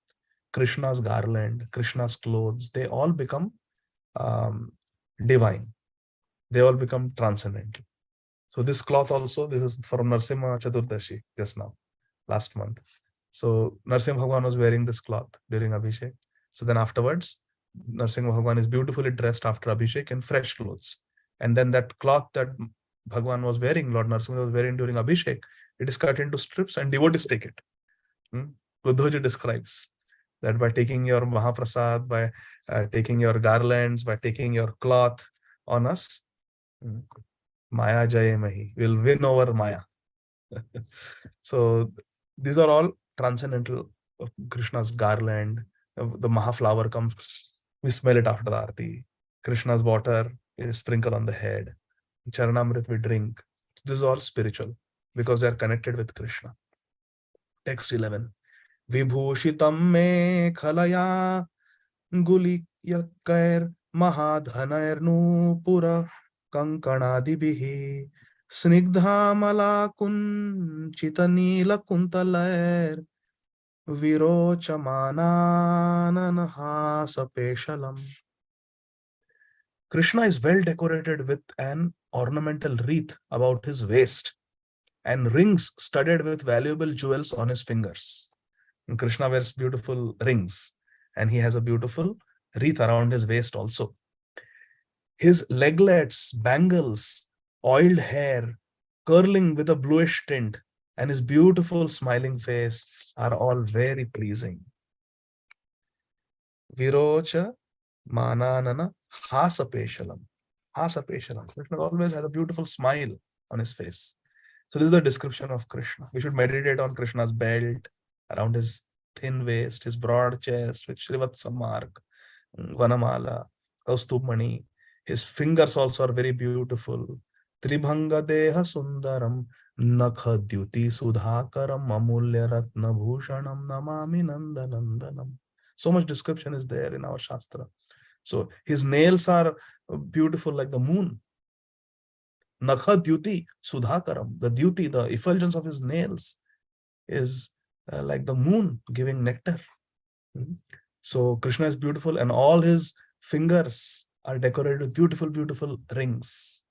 Krishna's garland, Krishna's clothes, they all become divine. They all become transcendental. So this cloth also, this is from Narsimha Chaturdashi just now, last month. So Narsimha Bhagwan was wearing this cloth during Abhishek. So then afterwards, Narsimha Bhagwan is beautifully dressed after Abhishek in fresh clothes. And then that cloth that Bhagwan was wearing, Lord Narasimha was wearing during Abhishek, it is cut into strips and devotees take it. Uddhavji describes that by taking your Mahaprasad, by taking your garlands, by taking your cloth on us, Maya Jaye Mahi, will win over Maya. So these are all transcendental of Krishna's garland. The Mahaflower comes, we smell it after the Aarti. Krishna's water is sprinkled on the head. Charanamrit we drink. This is all spiritual because they are connected with Krishna. Text 11. Vibhushitam me khalaya guli yakkair mahadhanair nupura kankanadibihi snigdhamala kunchita nila kuntalair virochamanananahasapeshalam. Krishna is well decorated with an ornamental wreath about his waist and rings studded with valuable jewels on his fingers. And Krishna wears beautiful rings and he has a beautiful wreath around his waist also. His leglets, bangles, oiled hair, curling with a bluish tint, and his beautiful smiling face are all very pleasing. Virocha mananana hasapeshalam. Hasapeshalam. Krishna always has a beautiful smile on his face. So this is the description of Krishna. We should meditate on Krishna's belt, around his thin waist, his broad chest with Shrivatsa mark, Vanamala, Kaustubmani. His fingers also are very beautiful. Tribhanga deha sundaram nakha dyuti sudhakaram amulya ratna bhushanam namami nandanandanam. So much description is there in our Shastra. So his nails are beautiful like the moon. Nakha dyuti sudhakaram. The dyuti, the effulgence of his nails is like the moon giving nectar. So Krishna is beautiful and all his fingers are decorated with beautiful, beautiful rings.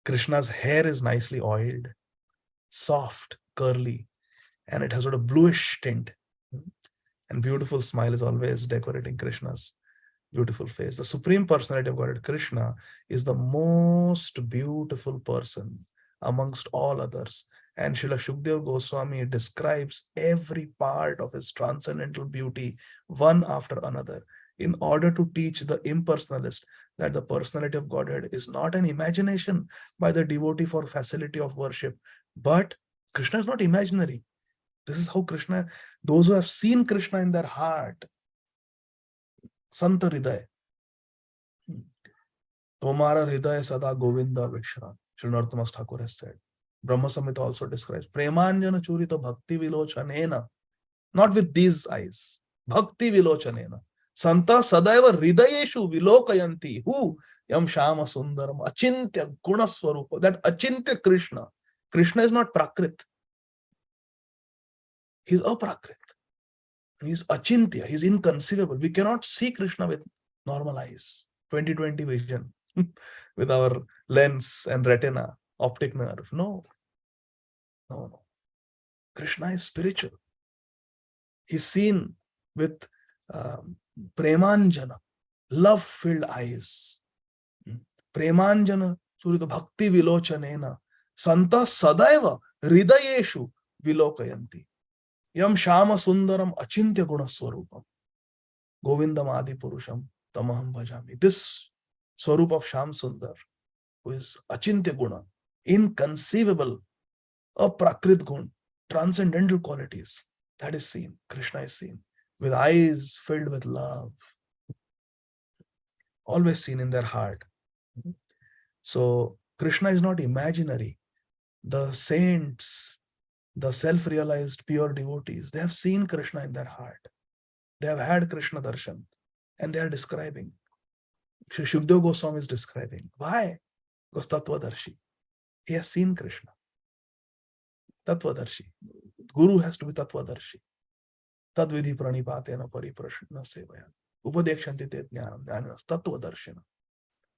Krishna's hair is nicely oiled, soft, curly, and it has got a bluish tint. And beautiful smile is always decorating Krishna's beautiful face. The Supreme Personality of Godhead, Krishna, is the most beautiful person amongst all others. And Srila Shukdev Goswami describes every part of his transcendental beauty one after another in order to teach the impersonalist that the personality of Godhead is not an imagination by the devotee for facility of worship, but Krishna is not imaginary. This is how Krishna, those who have seen Krishna in their heart, Santa Hriday, Tomara Hriday Sada Govinda Vikshran, Sri Narottam Thakur has said. Brahma Samhita also describes Premanjana Churita Bhakti Vilochanena, not with these eyes, Bhakti Vilochanena. Santa Sadaiva Hridayeshu Vilokayanti, who Yam Shama Sundaram, Achintya Guna Swarupa, that Achintya Krishna. Krishna is not Prakrit. He's Aprakrit. He's Achintya, he's inconceivable. We cannot see Krishna with normal eyes, 20/20 vision, with our lens and retina, optic nerve. No. Krishna is spiritual. He's seen with Premanjana, love-filled eyes. Premanjana Surita Bhakti Vilochanena, Santa Sadaiva Hridayeshu Vilokayanti. Yam Shama Sundaram Achintya Guna Swarupam. Govindam Ādi Purusham Tamaham Bhajami. This Swarup of Sham Sundar, who is Achintya Guna, inconceivable, aprakrit gun, transcendental qualities, that is seen. Krishna is seen with eyes filled with love, always seen in their heart. So Krishna is not imaginary. The saints, the self-realized pure devotees, they have seen Krishna in their heart. They have had Krishna darshan and they are describing. Shri Shukdev Goswami is describing. Why? Because Tattvadarshi. He has seen Krishna. Tattvadarshi. Guru has to be Tattvadarshi. Tadvidhi pranipatena pariprashna sevaya. Upadekshanti te jnanam jnananas Tattvadarshina.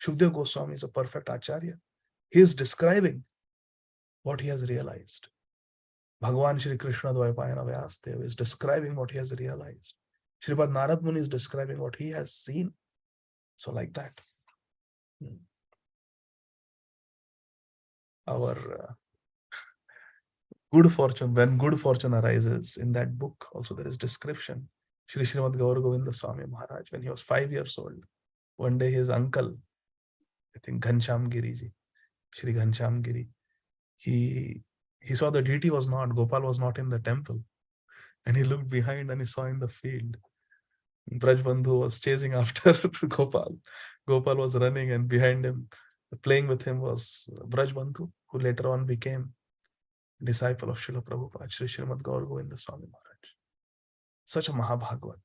Shukdev Goswami is a perfect acharya. He is describing what he has realized. Bhagavan Shri Krishna Dvaipayana Vyasdev is describing what he has realized. Sripad Narad Muni is describing what he has seen. So like that. our good fortune, when good fortune arises. In that book also there is description. Srimad Gaur Govinda Swami Maharaj, when he was 5 years old, one day his uncle, I think Ghanshyam Giri ji, Shri Ghanshyam Giri, he saw the deity was not, Gopal was not in the temple. And he looked behind and he saw in the field, Braj Bandhu was chasing after Gopal. Gopal was running, and behind him, playing with him, was Braj Bandhu, who later on became disciple of Srila Prabhupada, Sri Srimad Gaur Govinda Swami Maharaj. Such a Mahabhagavat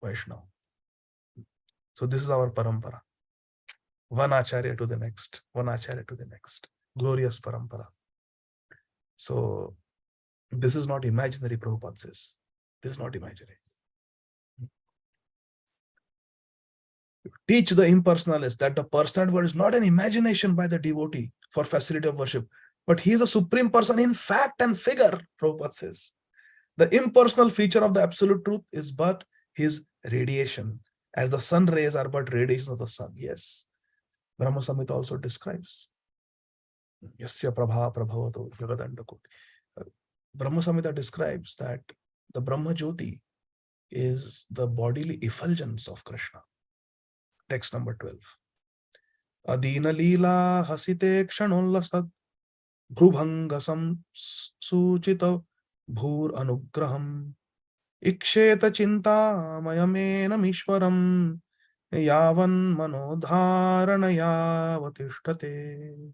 Vaishnava. So this is our parampara. One acharya to the next, one acharya to the next. Glorious parampara. So this is not imaginary, Prabhupada says. This is not imaginary. Teach the impersonalists that the personal word is not an imagination by the devotee for facility of worship, but he is a supreme person in fact and figure, Prabhupada says. The impersonal feature of the absolute truth is but his radiation, as the sun rays are but radiations of the sun. Yes. Brahma Samhita also describes. Yasya prabha prabhavato jagadandakoti. Brahma Samhita describes that the Brahma Jyoti is the bodily effulgence of Krishna. Text number 12. Adina lila hasite kshanollasad bhrubhangasam suchita bhur anugraham iksheta chinta mayamenam ishwaram yavan manodharanaya vatishtate.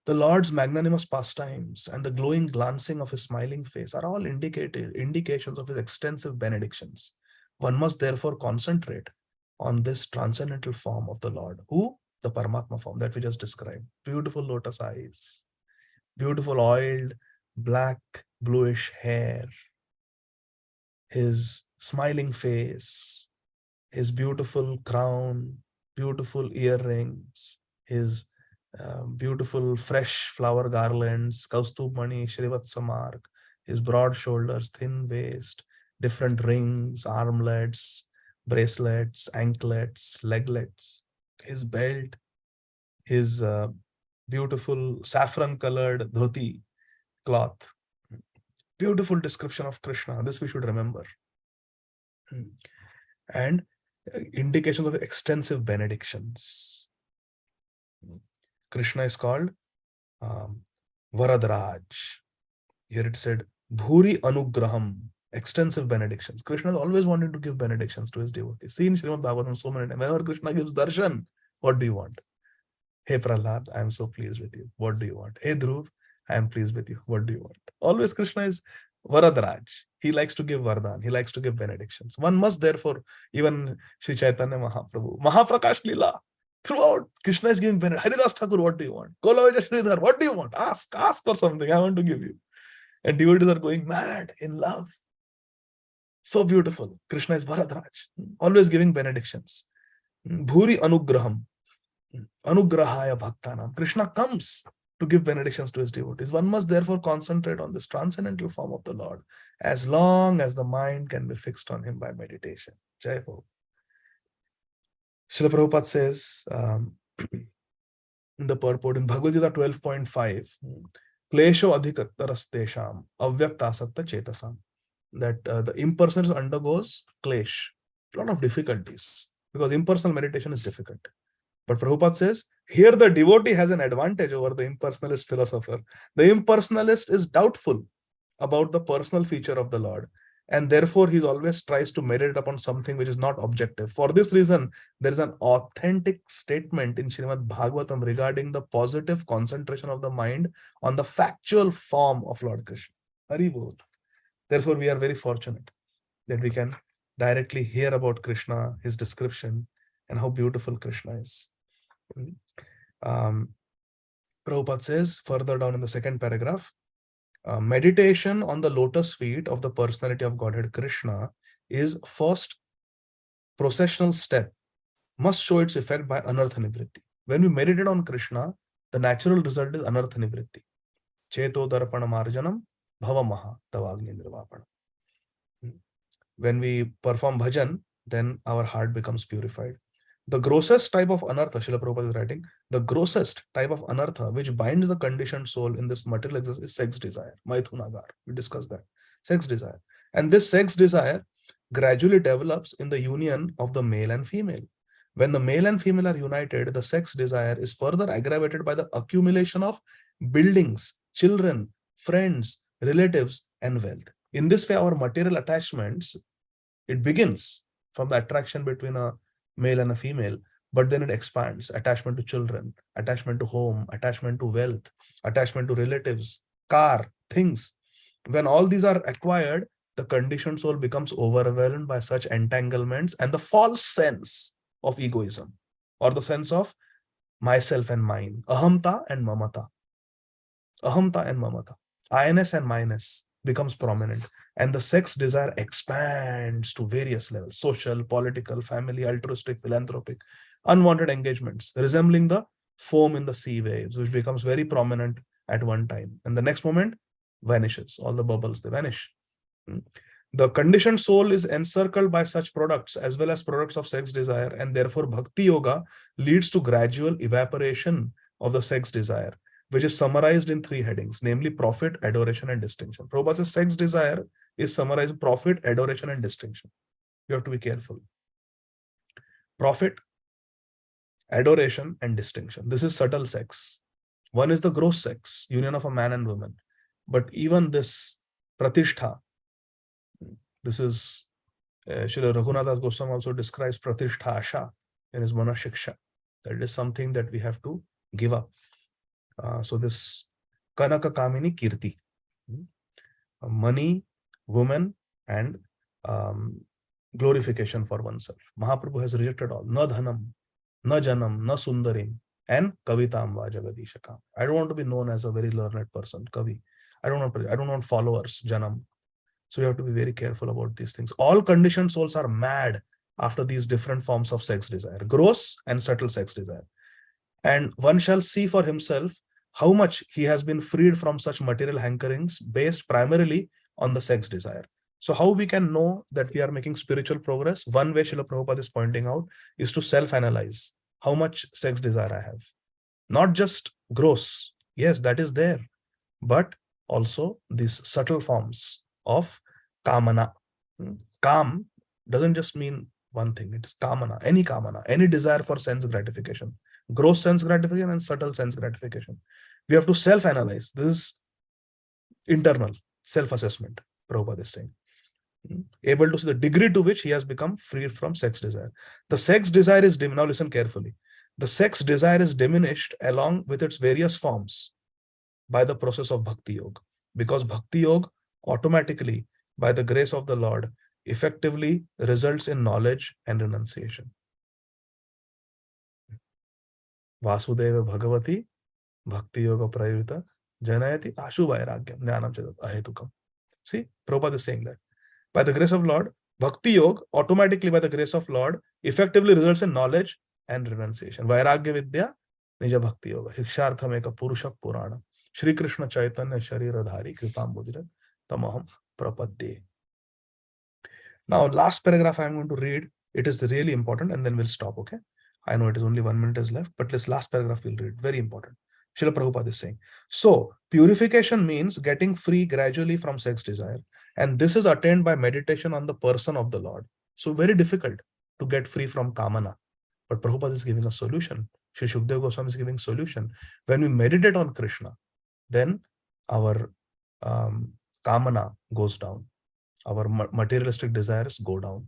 The Lord's magnanimous pastimes and the glowing glancing of his smiling face are all indications of his extensive benedictions. One must therefore concentrate on this transcendental form of the Lord. Who? The Paramatma form that we just described. Beautiful lotus eyes, beautiful oiled black bluish hair, his smiling face, his beautiful crown, beautiful earrings, his beautiful fresh flower garlands, Kaustubh Mani, Shrivatsa mark, his broad shoulders, thin waist, different rings, armlets, bracelets, anklets, leglets, his belt, his beautiful saffron colored dhoti cloth. Beautiful description of Krishna. This we should remember. And indications of extensive benedictions. Krishna is called Varadaraj. Here it said, Bhuri Anugraham, extensive benedictions. Krishna is always wanting to give benedictions to his devotees. See in Srīmad Bhāgavatam so many times. Whenever Krishna gives darshan, what do you want? Hey Prahlad, I am so pleased with you. What do you want? Hey Dhruv, I am pleased with you. What do you want? Always Krishna is Varadaraj. He likes to give Vardhan. He likes to give benedictions. One must therefore, even Sri Chaitanya Mahaprabhu, Mahaprakash Leela, throughout, Krishna is giving benediction. Haridas Thakur, what do you want? Golavaja Sridhar, what do you want? Ask for something. I want to give you. And devotees are going mad in love. So beautiful. Krishna is Varadaraj, always giving benedictions. Bhuri Anugraham, Anugrahaya Bhaktanam. Krishna comes to give benedictions to his devotees. One must therefore concentrate on this transcendental form of the Lord as long as the mind can be fixed on him by meditation. Jai Ho. Srila Prabhupada says in the purport in Bhagavad Gita 12.5, Klesho adhikatarastesham avyaktasatta chetasam, that the impersonal undergoes klesh, a lot of difficulties, because impersonal meditation is difficult. But Prabhupada says, here the devotee has an advantage over the impersonalist philosopher. The impersonalist is doubtful about the personal feature of the Lord, and therefore he always tries to meditate upon something which is not objective. For this reason, there is an authentic statement in Srīmad Bhāgavatam regarding the positive concentration of the mind on the factual form of Lord Krishna. Hari Bol. Therefore, we are very fortunate that we can directly hear about Krishna, his description, and how beautiful Krishna is. Prabhupada says further down in the second paragraph, meditation on the lotus feet of the personality of Godhead Krishna is first processional step, must show its effect by anartha nivritti. When we meditate on Krishna, the natural result is anartha nivritti. Cheto darpana marjanam bhavamaha tavagni nirvapana. When we perform bhajan, then our heart becomes purified. The grossest type of anartha, Srila Prabhupada is writing, the grossest type of anartha which binds the conditioned soul in this material existence is sex desire, maithunagar. We discussed that. Sex desire. And this sex desire gradually develops in the union of the male and female. When the male and female are united, the sex desire is further aggravated by the accumulation of buildings, children, friends, relatives, and wealth. In this way, our material attachments, it begins from the attraction between a male and a female, but then it expands. Attachment to children, attachment to home, attachment to wealth, attachment to relatives, car, things. When all these are acquired, the conditioned soul becomes overwhelmed by such entanglements and the false sense of egoism, or the sense of myself and mine, ahamta and mamata. Ahamta and mamata, I-ness and minus becomes prominent, and the sex desire expands to various levels: social, political, family, altruistic, philanthropic, unwanted engagements, resembling the foam in the sea waves, which becomes very prominent at one time, and the next moment vanishes. All the bubbles, they vanish. The conditioned soul is encircled by such products as well as products of sex desire, and therefore Bhakti Yoga leads to gradual evaporation of the sex desire, which is summarized in 3 headings, namely profit, adoration, and distinction. Prabhupada says sex desire is summarized profit, adoration, and distinction. You have to be careful. Profit, adoration, and distinction. This is subtle sex. One is the gross sex, union of a man and woman. But even this pratishtha, this is Srila Raghunath Goswami also describes pratishtha asha in his Mana Shiksha. That is something that we have to give up. So this Kanaka Kamini Kirti, money, women, and glorification for oneself. Mahaprabhu has rejected all. Na dhanam, na janam, na sundarim, and kavitam va jagadishakam. I don't want to be known as a very learned person, kavi. I don't want followers, janam. So you have to be very careful about these things. All conditioned souls are mad after these different forms of sex desire, gross and subtle sex desire. And one shall see for himself how much he has been freed from such material hankerings based primarily on the sex desire. So how we can know that we are making spiritual progress? One way Srila Prabhupada is pointing out is to self-analyze how much sex desire I have. Not just gross. Yes, that is there. But also these subtle forms of kamana. Kam doesn't just mean one thing. It is kamana, any desire for sense gratification. Gross sense gratification and subtle sense gratification. We have to self-analyze. This is internal self-assessment, Prabhupada is saying. Able to see the degree to which he has become freed from sex desire. The sex desire is now listen carefully. The sex desire is diminished along with its various forms by the process of Bhakti Yoga. Because Bhakti Yoga automatically, by the grace of the Lord, effectively results in knowledge and renunciation. Vasudeva Bhagavati Bhakti Yoga Prayuta Janayati Ashu Vairagyam Jnanam Chadat Ahetukam. See, Prabhupada is saying that. By the grace of Lord, Bhakti Yoga automatically by the grace of Lord effectively results in knowledge and renunciation. Vairagya Vidya Nija Bhakti Yoga. Shikshartham Eka Purushak Purana. Shri Krishna Chaitanya Shariradhari Kripam Budira Tamaham Prapadde. Now, last paragraph I'm going to read. It is really important, and then we'll stop, okay? I know it is only 1 minute is left, but this last paragraph we'll read. Very important. Srila Prabhupada is saying. So, purification means getting free gradually from sex desire. And this is attained by meditation on the person of the Lord. So, very difficult to get free from kamana. But Prabhupada is giving a solution. Sri Shukdev Goswami is giving a solution. When we meditate on Krishna, then our kamana goes down. Our materialistic desires go down.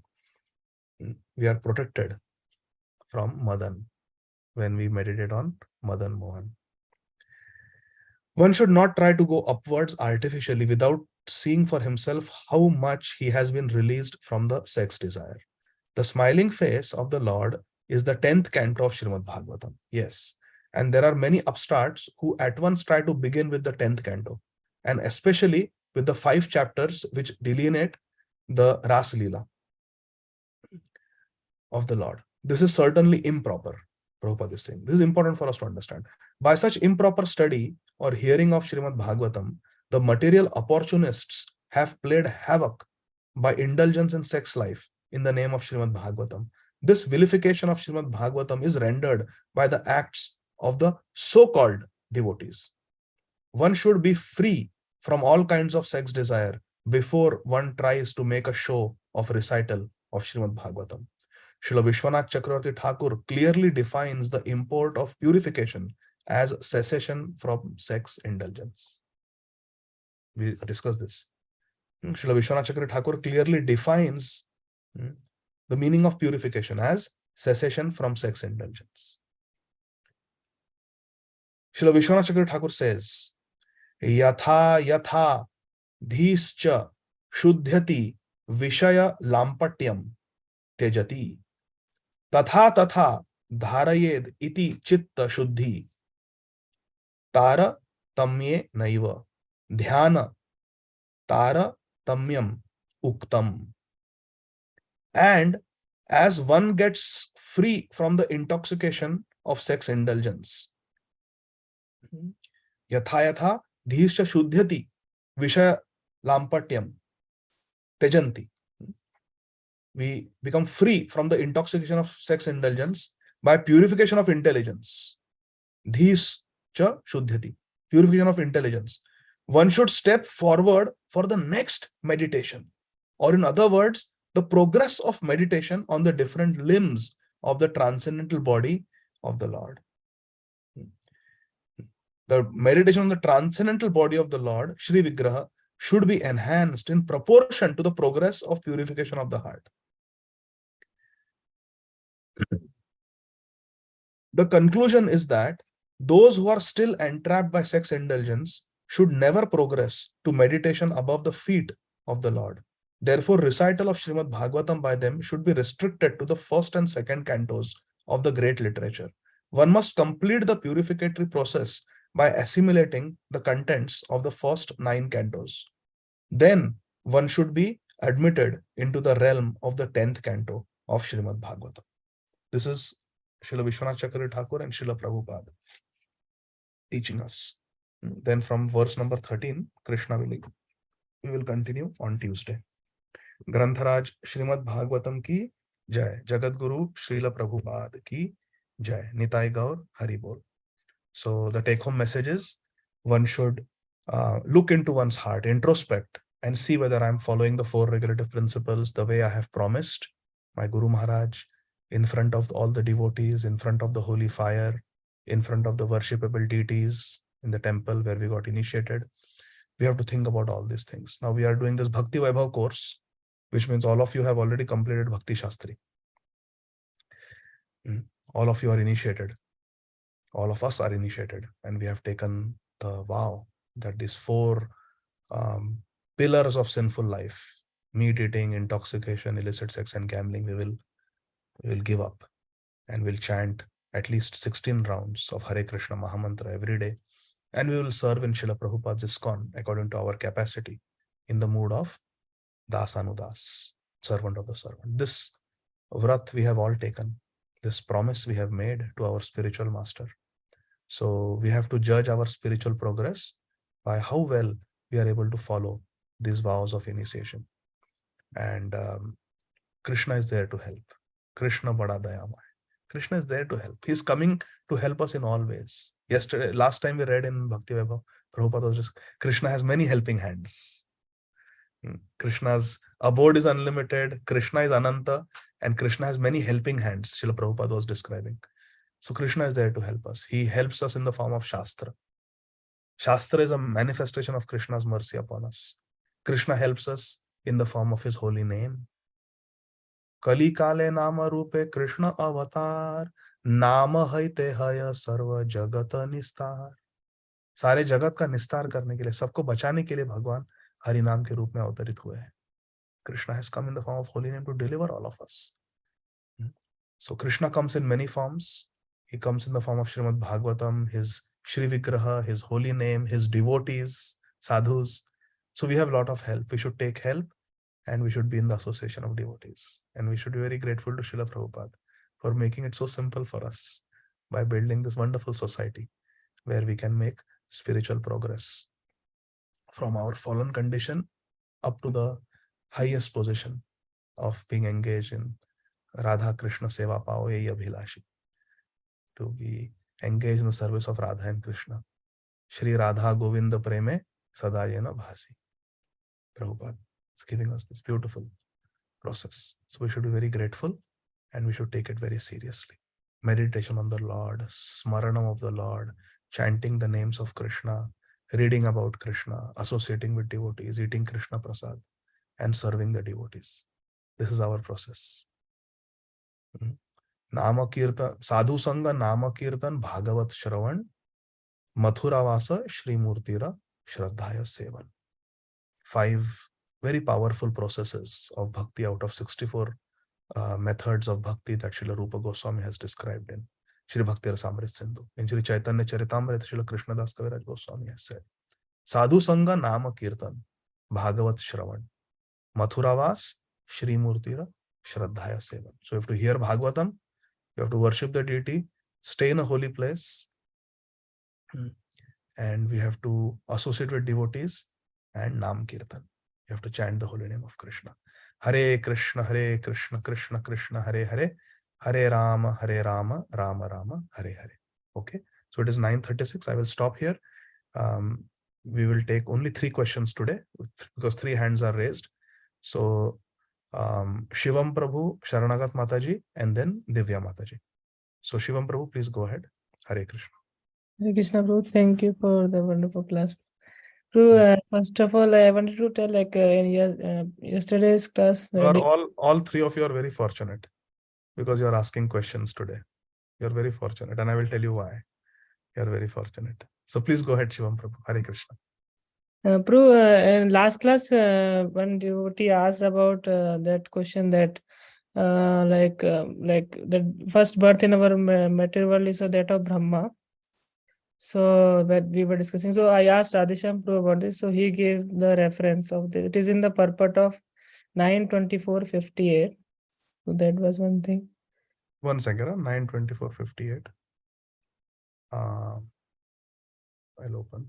We are protected from Madan when we meditate on Madan Mohan. One should not try to go upwards artificially without seeing for himself how much he has been released from the sex desire. The smiling face of the Lord is the 10th canto of Srīmad Bhāgavatam. Yes. And there are many upstarts who at once try to begin with the 10th canto, and especially with the 5 chapters which delineate the Ras Leela of the Lord. This is certainly improper, Prabhupada is saying. This is important for us to understand. By such improper study or hearing of Srīmad Bhāgavatam, the material opportunists have played havoc by indulgence in sex life in the name of Srīmad Bhāgavatam. This vilification of Srimad Bhagavatam is rendered by the acts of the so-called devotees. One should be free from all kinds of sex desire before one tries to make a show of recital of Srimad Bhagavatam. Srila Vishwanath Chakravarti Thakur clearly defines the import of purification as cessation from sex indulgence. We discussed this. Srila Vishwanath Chakravarti Thakur clearly defines the meaning of purification as cessation from sex indulgence. Srila Vishwanath Chakravarti Thakur says, Yatha yatha dhischa shuddhyati vishaya lampatyam tejati tatha tatha dharayed iti chitta shuddhi tara tamye naiva dhyana tara tamyam uktam. And as one gets free from the intoxication of sex indulgence, yatha yatha dhischa shuddhyati vishaya lampatyam tejanti. We become free from the intoxication of sex indulgence by purification of intelligence. Dhischa shuddhyati, purification of intelligence. One should step forward for the next meditation, or in other words, the progress of meditation on the different limbs of the transcendental body of the Lord. The meditation on the transcendental body of the Lord, Shri Vigraha, should be enhanced in proportion to the progress of purification of the heart. The conclusion is that those who are still entrapped by sex indulgence should never progress to meditation above the feet of the Lord. Therefore, recital of Srimad Bhagavatam by them should be restricted to the first and second cantos of the great literature. One must complete the purificatory process by assimilating the contents of the first 9 cantos. Then one should be admitted into the realm of the 10th canto of Srimad Bhagavatam. This is Srila Vishwanath Chakravarti Thakur and Srila Prabhupada teaching us. Then from verse number 13, Krishna we will continue on Tuesday. Grantharaj Srimad Bhagavatam ki Jai, Jagat Guru Srila Prabhupada ki Jai, Nitai Gaur Hari Bol. So the take-home message is one should look into one's heart, introspect, and see whether I'm following the 4 regulative principles the way I have promised my Guru Maharaj, in front of all the devotees, in front of the holy fire, in front of the worshipable deities in the temple where we got initiated. We have to think about all these things. Now we are doing this Bhakti Vaibhava course, which means all of you have already completed Bhakti Shastri. All of you are initiated. All of us are initiated, and we have taken the vow that these 4 pillars of sinful life, meat eating, intoxication, illicit sex, and gambling, we will give up, and we'll chant at least 16 rounds of Hare Krishna Mahamantra every day, and we will serve in Srila Prabhupada's ISKCON according to our capacity in the mood of Dasanudas, servant of the servant. This vrat we have all taken. This promise we have made to our spiritual master. So we have to judge our spiritual progress by how well we are able to follow these vows of initiation. And Krishna is there to help. Krishna Bada Dayamay. Krishna is there to help. He's coming to help us in all ways. Last time we read in Bhakti Vaibhava, Prabhupada was just, Krishna has many helping hands. Krishna's abode is unlimited, Krishna is Ananta, and Krishna has many helping hands, Srila Prabhupada was describing. So Krishna is there to help us. He helps us in the form of Shastra. Shastra is a manifestation of Krishna's mercy upon us. Krishna helps us in the form of his holy name. Kali Kale Nama Rupe Krishna Avatar Nama Haite Haya Sarva Jagata Nistar. सारे जगत का निस्तार करने के लिए, सबको बचाने के लिए भगवान हरि नाम के रूप में अवतरित हुए हैं. Krishna has come in the form of holy name to deliver all of us. So Krishna comes in many forms. He comes in the form of Srimad Bhagavatam, his Shri Vigraha, his holy name, his devotees, sadhus. So we have a lot of help. We should take help, and we should be in the association of devotees. And we should be very grateful to Srila Prabhupada for making it so simple for us by building this wonderful society where we can make spiritual progress from our fallen condition up to the highest position of being engaged in Radha Krishna Seva Pao Yehi Abhilashi. To be engaged in the service of Radha and Krishna. Shri Radha Govinda Preme Sadayena Bhasi. Prabhupada is giving us this beautiful process. So we should be very grateful and we should take it very seriously. Meditation on the Lord, smaranam of the Lord, chanting the names of Krishna, reading about Krishna, associating with devotees, eating Krishna Prasad, and serving the devotees. This is our process. Nama Kirtan, Sadhu Sangha, Nama Kirtan, Bhagavat Shravan, Mathuravasa, Shri Murtira, Shraddhaya Sevan. 5 very powerful processes of bhakti out of 64 methods of bhakti that Srila Rupa Goswami has described in Shri Bhakti Rasamrit Sindhu. In Shri Chaitanya Charitamrita, Srila Krishnadas Kaviraj Goswami has said, Sadhu Sangha Nama Kirtan, Bhagavat Shravan, Mathuravas, Shri Murtira, Shraddhaya Sevan. So you have to hear Bhagavatam, you have to worship the deity, stay in a holy place, and we have to associate with devotees and Nam Kirtan. You have to chant the holy name of Krishna. Hare Krishna, Krishna Krishna, Hare Hare, Hare Rama, Rama Rama, Hare Hare. Okay, so it is 9:36. I will stop here. We will take only 3 questions today because 3 hands are raised. So Shivam Prabhu, Sharanagat Mataji, and then Divya Mataji. So Shivam Prabhu, please go ahead. Hare Krishna. Hare Krishna, Prabhu. Thank you for the wonderful class. Prabhu, first of all, I wanted to tell, like in yesterday's class, all 3 of you are very fortunate because you are asking questions today. You are very fortunate, and I will tell you why. You are very fortunate. So please go ahead, Shivam Prabhu. Hare Krishna. Prabhu, in last class, one devotee asked about that question that like the first birth in our material world is that of Brahma. So that we were discussing. So I asked Radhesham Prabhu about this. So he gave the reference of the, it is in the purport of 9:24:58. So that was one thing. 1 second, 9:24:58. I'll open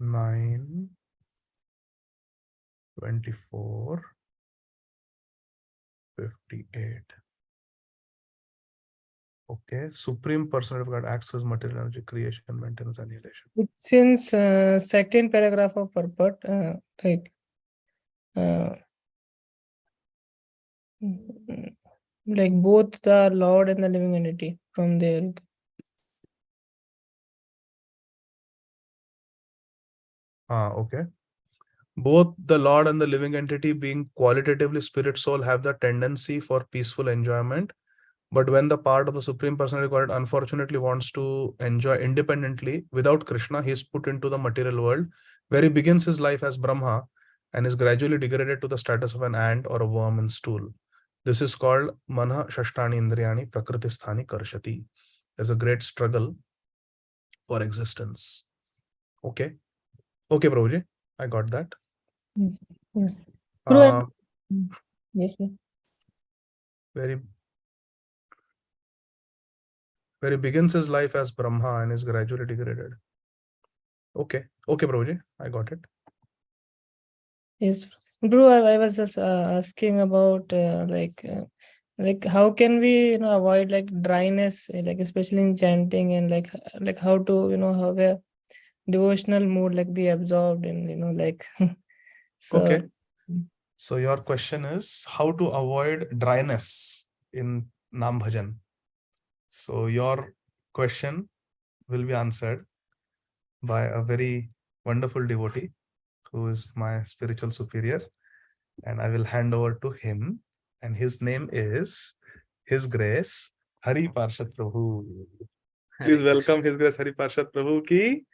9:24:58. Okay, Supreme Personality of God acts as material energy, creation, maintenance, annihilation. It's in second paragraph of purport, like both the Lord and the living entity from there. Okay. Both the Lord and the living entity, being qualitatively spirit soul, have the tendency for peaceful enjoyment. But when the part of the Supreme Personality of God unfortunately wants to enjoy independently without Krishna, he is put into the material world, where he begins his life as Brahma and is gradually degraded to the status of an ant or a worm in stool. This is called Manha Shashtani Indriyani Prakriti Sthani Karshati. There's a great struggle for existence. Okay. Okay, Prabhuji, I got that. Yes. Yes. Yes, Where he begins his life as Brahma and is gradually degraded. Okay. Okay, Prabhuji, I got it. Yes, Bro, I was just asking about like how can we avoid like dryness, like especially in chanting, and like how to have a devotional mood, like be absorbed in like so. Okay. So your question is how to avoid dryness in Nam Bhajan. So your question will be answered by a very wonderful devotee who is my spiritual superior, and I will hand over to him, and his name is His Grace Hari Parshad Prabhu. Please welcome His Grace Hari Parshad Prabhu ki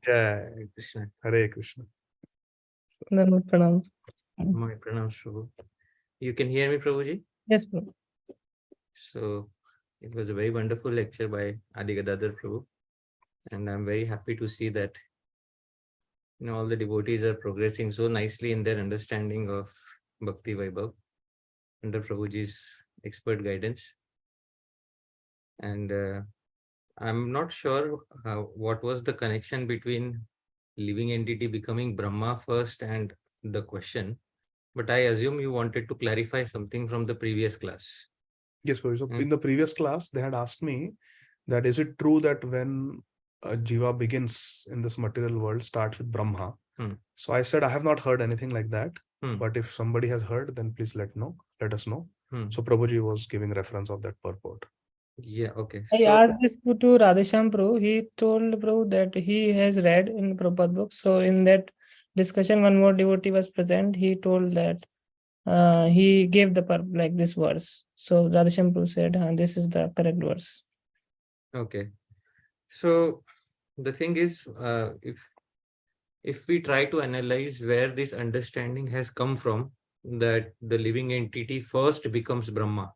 Jai Krishna. Hare Krishna. Pranam. My pranam, Prabhu. You can hear me, Prabhuji? Yes, Prabhu. So it was a very wonderful lecture by Ādi Gadādhara Prabhu, and I'm very happy to see that all the devotees are progressing so nicely in their understanding of Bhakti Vaibhava under Prabhuji's expert guidance. And I'm not sure what was the connection between living entity becoming Brahma first and the question, But I assume you wanted to clarify something from the previous class. Yes, Prabhuji. So in the previous class, they had asked me that is it true that when a jiva begins in this material world, starts with Brahma? So I said I have not heard anything like that. But if somebody has heard, then please let us know. So Prabhuji was giving reference of that purport. Yeah, okay. I asked this to Radhesham Prabhu. He told Prabhu that he has read in Prabhupada book. So in that discussion, one more devotee was present. He told that he gave the like this verse. So Radhesham Prabhu said, this is the correct verse. Okay. So the thing is, if we try to analyze where this understanding has come from, that the living entity first becomes Brahma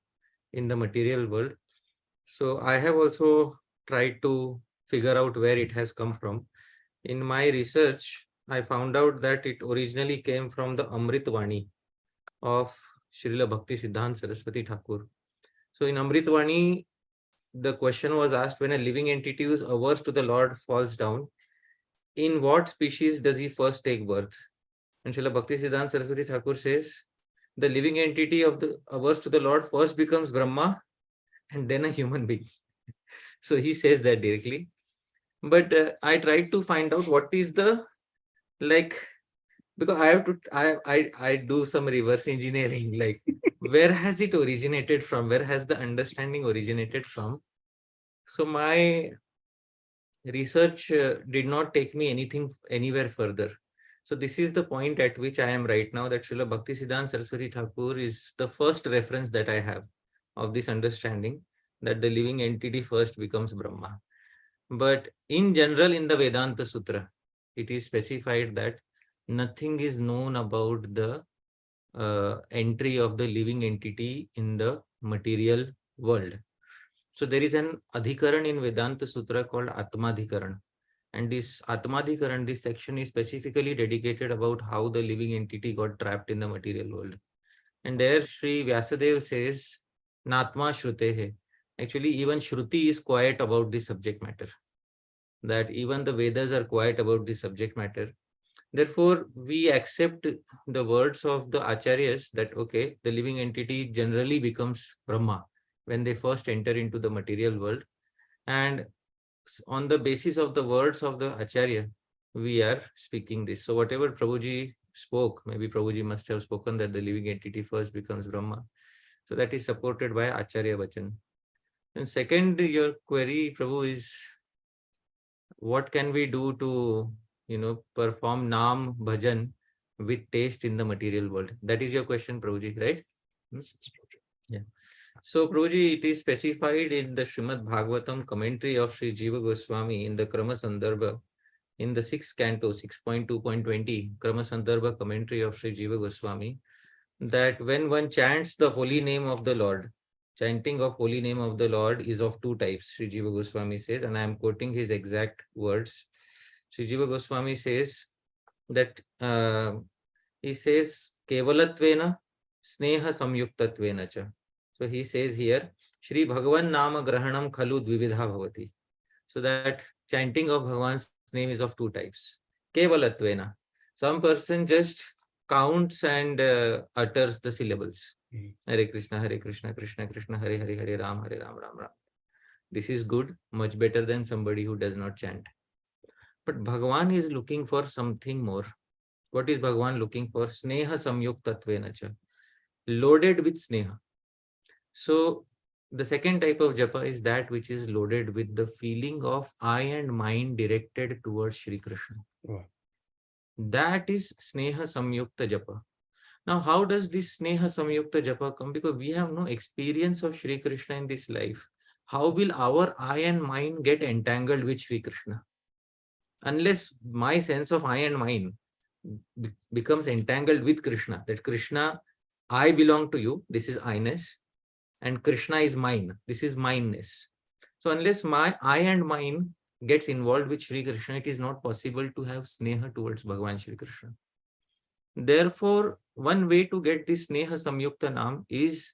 in the material world. So I have also tried to figure out where it has come from. In my research, I found out that it originally came from the Amrit Vani of Srila Bhakti Siddhanta Saraswati Thakur. So in Amrit Vani, the question was asked, when a living entity who is averse to the Lord falls down, in what species does he first take birth? And Srila Bhakti Siddhanta Saraswati Thakur says, the living entity of the averse to the Lord first becomes Brahma and then a human being. So he says that directly. But I tried to find out what is the, because I have to, I do some reverse engineering, like where has it originated from? Where has the understanding originated from? So my research did not take me anywhere further. So this is the point at which I am right now, that Srila Bhakti Siddhanta Saraswati Thakur is the first reference that I have of this understanding that the living entity first becomes Brahma. But in general, in the Vedanta Sutra, it is specified that nothing is known about the entry of the living entity in the material world. So there is an adhikaran in Vedanta Sutra called Atmadhikaran. And this Atmadhikaran, this section is specifically dedicated about how the living entity got trapped in the material world. And there Sri Vyasadeva says, Natma Shrutehe. Actually, even Shruti is quiet about this subject matter. That even the Vedas are quiet about this subject matter. Therefore, we accept the words of the Acharyas that, okay, the living entity generally becomes Brahma when they first enter into the material world. And on the basis of the words of the Acharya, we are speaking this. So whatever Prabhuji spoke, maybe Prabhuji must have spoken that the living entity first becomes Brahma. So that is supported by Acharya Vachan. And second, your query, Prabhu, is what can we do to, perform Naam Bhajan with taste in the material world? That is your question, Prabhuji, right? Yeah. So, Prabhuji, it is specified in the Srīmad Bhāgavatam commentary of Sri Jiva Goswami in the Krama Sandarbha, in the 6th canto, 6.2.20, Krama Sandarbha commentary of Sri Jiva Goswami, that when one chants the holy name of the Lord, chanting of holy name of the Lord is of two types, Sri Jiva Goswami says, and I am quoting his exact words. Sri Jiva Goswami says that, he says, Kevalatvena Sneha Samyuktatvena cha. So he says here, Shri Bhagavan Nama Grahanam Khalu Dvividha Bhavati. So that chanting of Bhagavan's name is of two types. Kevalatvena. Some person just counts and utters the syllables. Hare Krishna, Krishna Krishna, Hare Hare, Hare Ram, Ram Ram. This is good, much better than somebody who does not chant. But Bhagavan is looking for something more. What is Bhagavan looking for? Sneha Samyuktatvena cha. Loaded with Sneha. So the second type of japa is that which is loaded with the feeling of I and mind directed towards Shri Krishna. Wow. That is Sneha Samyukta japa. Now, how does this Sneha Samyukta japa come? Because we have no experience of Shri Krishna in this life. How will our I and mind get entangled with Shri Krishna? Unless my sense of I and mind becomes entangled with Krishna, that Krishna, I belong to you, this is I-ness, and Krishna is mine, this is mineness. So unless my I and mine gets involved with Shri Krishna, it is not possible to have Sneha towards Bhagavan Shri Krishna. Therefore, one way to get this Sneha Samyukta Naam is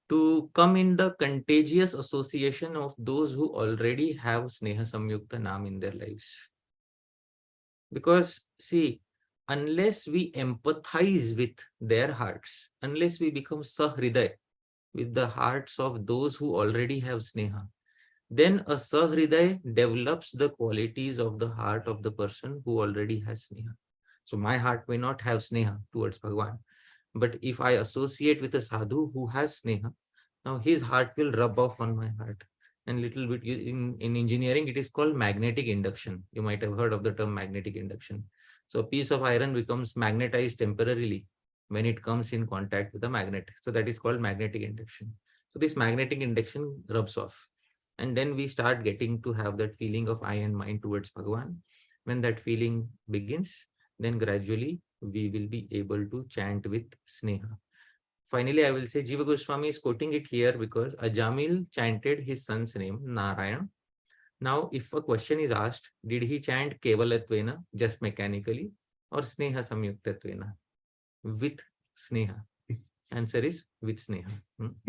to come in the contagious association of those who already have Sneha Samyukta Naam in their lives. Because, see, unless we empathize with their hearts, unless we become sahriday with the hearts of those who already have sneha, then a sahriday develops the qualities of the heart of the person who already has sneha. So my heart may not have sneha towards Bhagavan, but if I associate with a sadhu who has sneha, now his heart will rub off on my heart. And little bit in engineering, it is called magnetic induction. You might have heard of the term magnetic induction. So a piece of iron becomes magnetized temporarily when it comes in contact with a magnet. So that is called magnetic induction. So this magnetic induction rubs off. And then we start getting to have that feeling of I and mind towards Bhagavan. When that feeling begins, then gradually we will be able to chant with sneha. Finally, I will say Jiva Goswami is quoting it here because Ajamil chanted his son's name, Narayan. Now, if a question is asked, did he chant Kevalatvena, just mechanically, or Sneha Samyuktatvena? With Sneha. Answer is with Sneha.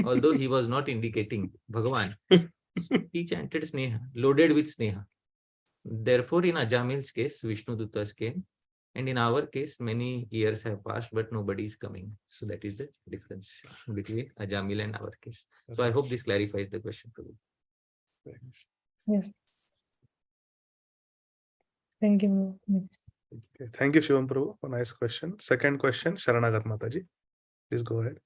Although he was not indicating Bhagavan, so he chanted Sneha, loaded with Sneha. Therefore, in Ajamil's case, Vishnu Dutas came. And in our case, many years have passed, but nobody is coming. So that is the difference between Ajamil and our case. So I hope this clarifies the question, Prabhu. Yes. Thank you. Okay. Thank you, Shivam Prabhu, for nice question. Second question, Sharanagat Mataji. Please go ahead.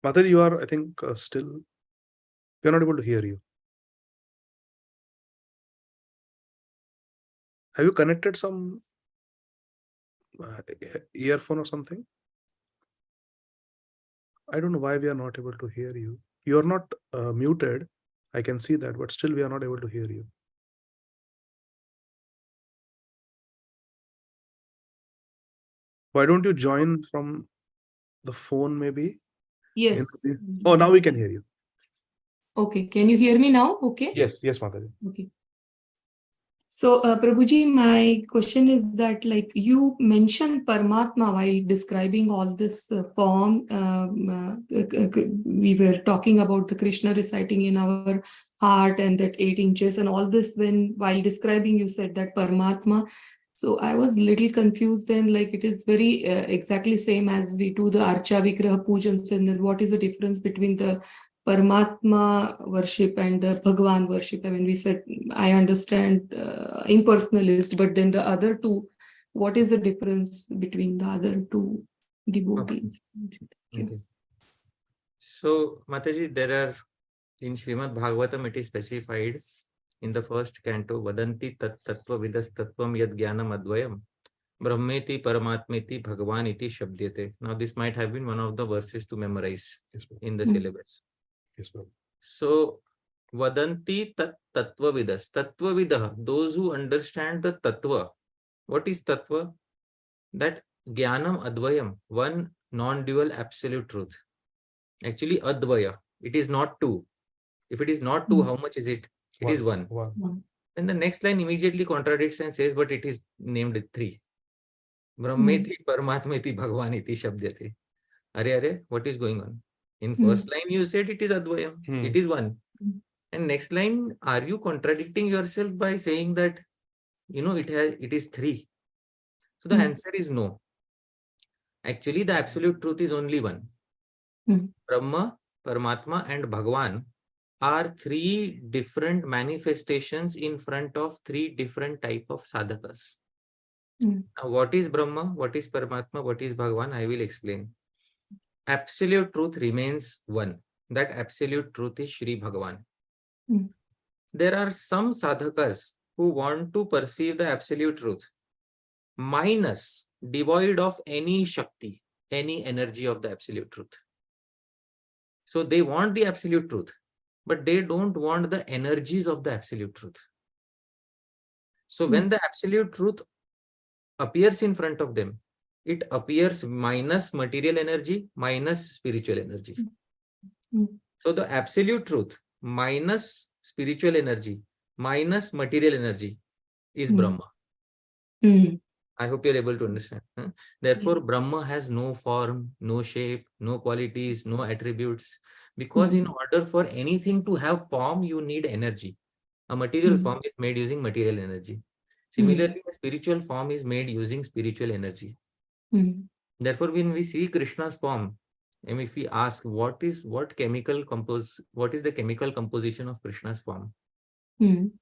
Mataji, you are, I think, still, we are not able to hear you. Have you connected some earphone or something? I don't know why we are not able to hear you. You are not muted. I can see that, but still we are not able to hear you. Why don't you join from the phone maybe? Yes. Oh, now we can hear you. Okay. Can you hear me now? Okay. Yes, Mataji. Okay. So, Prabhuji, my question is that, like, you mentioned Paramatma while describing all this form. We were talking about the Krishna reciting in our heart and that 8 inches and all this. While describing, you said that Paramatma. So I was little confused then, like it is very exactly same as we do the Archa Vigraha Pujans, and then what is the difference between the Paramatma worship and the Bhagavan worship? I mean, we said, I understand impersonalist, but then the other two, what is the difference between the other two devotees? Okay. So, Mataji, there are, in Srīmad Bhāgavatam, it is specified in the first canto, Vadanti tat tattva vidas tattvam yad jnanam advayam brahmeti paramatmeti bhagavaniti shabdyate. Now, this might have been one of the verses to memorize in the syllabus. Yes, bro. So, Vadanti tat tattva vidas. Tattva vidah, those who understand the tattva. What is tattva? That jnanam advayam, one non-dual absolute truth. Actually, advaya, it is not two. If it is not two, how much is it? It is one. Then the next line immediately contradicts and says, but it is named 3. Brahmeti paramatmeti bhagavaniti shabdyate. Are, what is going on? In first line, you said it is advayam. It is one. And next line, are you contradicting yourself by saying that, it is 3? So the answer is no. Actually, the absolute truth is only one. Brahma, Paramatma, and Bhagavan are 3 different manifestations in front of 3 different type of sadhakas. Now, what is Brahma? What is Paramatma? What is Bhagavan? I will explain. Absolute truth remains one. That absolute truth is Shri Bhagavan. There are some sadhakas who want to perceive the absolute truth minus, devoid of any Shakti, any energy of the absolute truth. So they want the absolute truth, but they don't want the energies of the absolute truth. So when the absolute truth appears in front of them, it appears minus material energy, minus spiritual energy. So the absolute truth minus spiritual energy, minus material energy is Brahma. I hope you're able to understand. Therefore, Brahma has no form, no shape, no qualities, no attributes. Because in order for anything to have form, you need energy. A material Mhm. form is made using material energy. Similarly, a spiritual form is made using spiritual energy. Mhm. Therefore, when we see Krishna's form, and if we ask what is the chemical composition of Krishna's form? Mhm.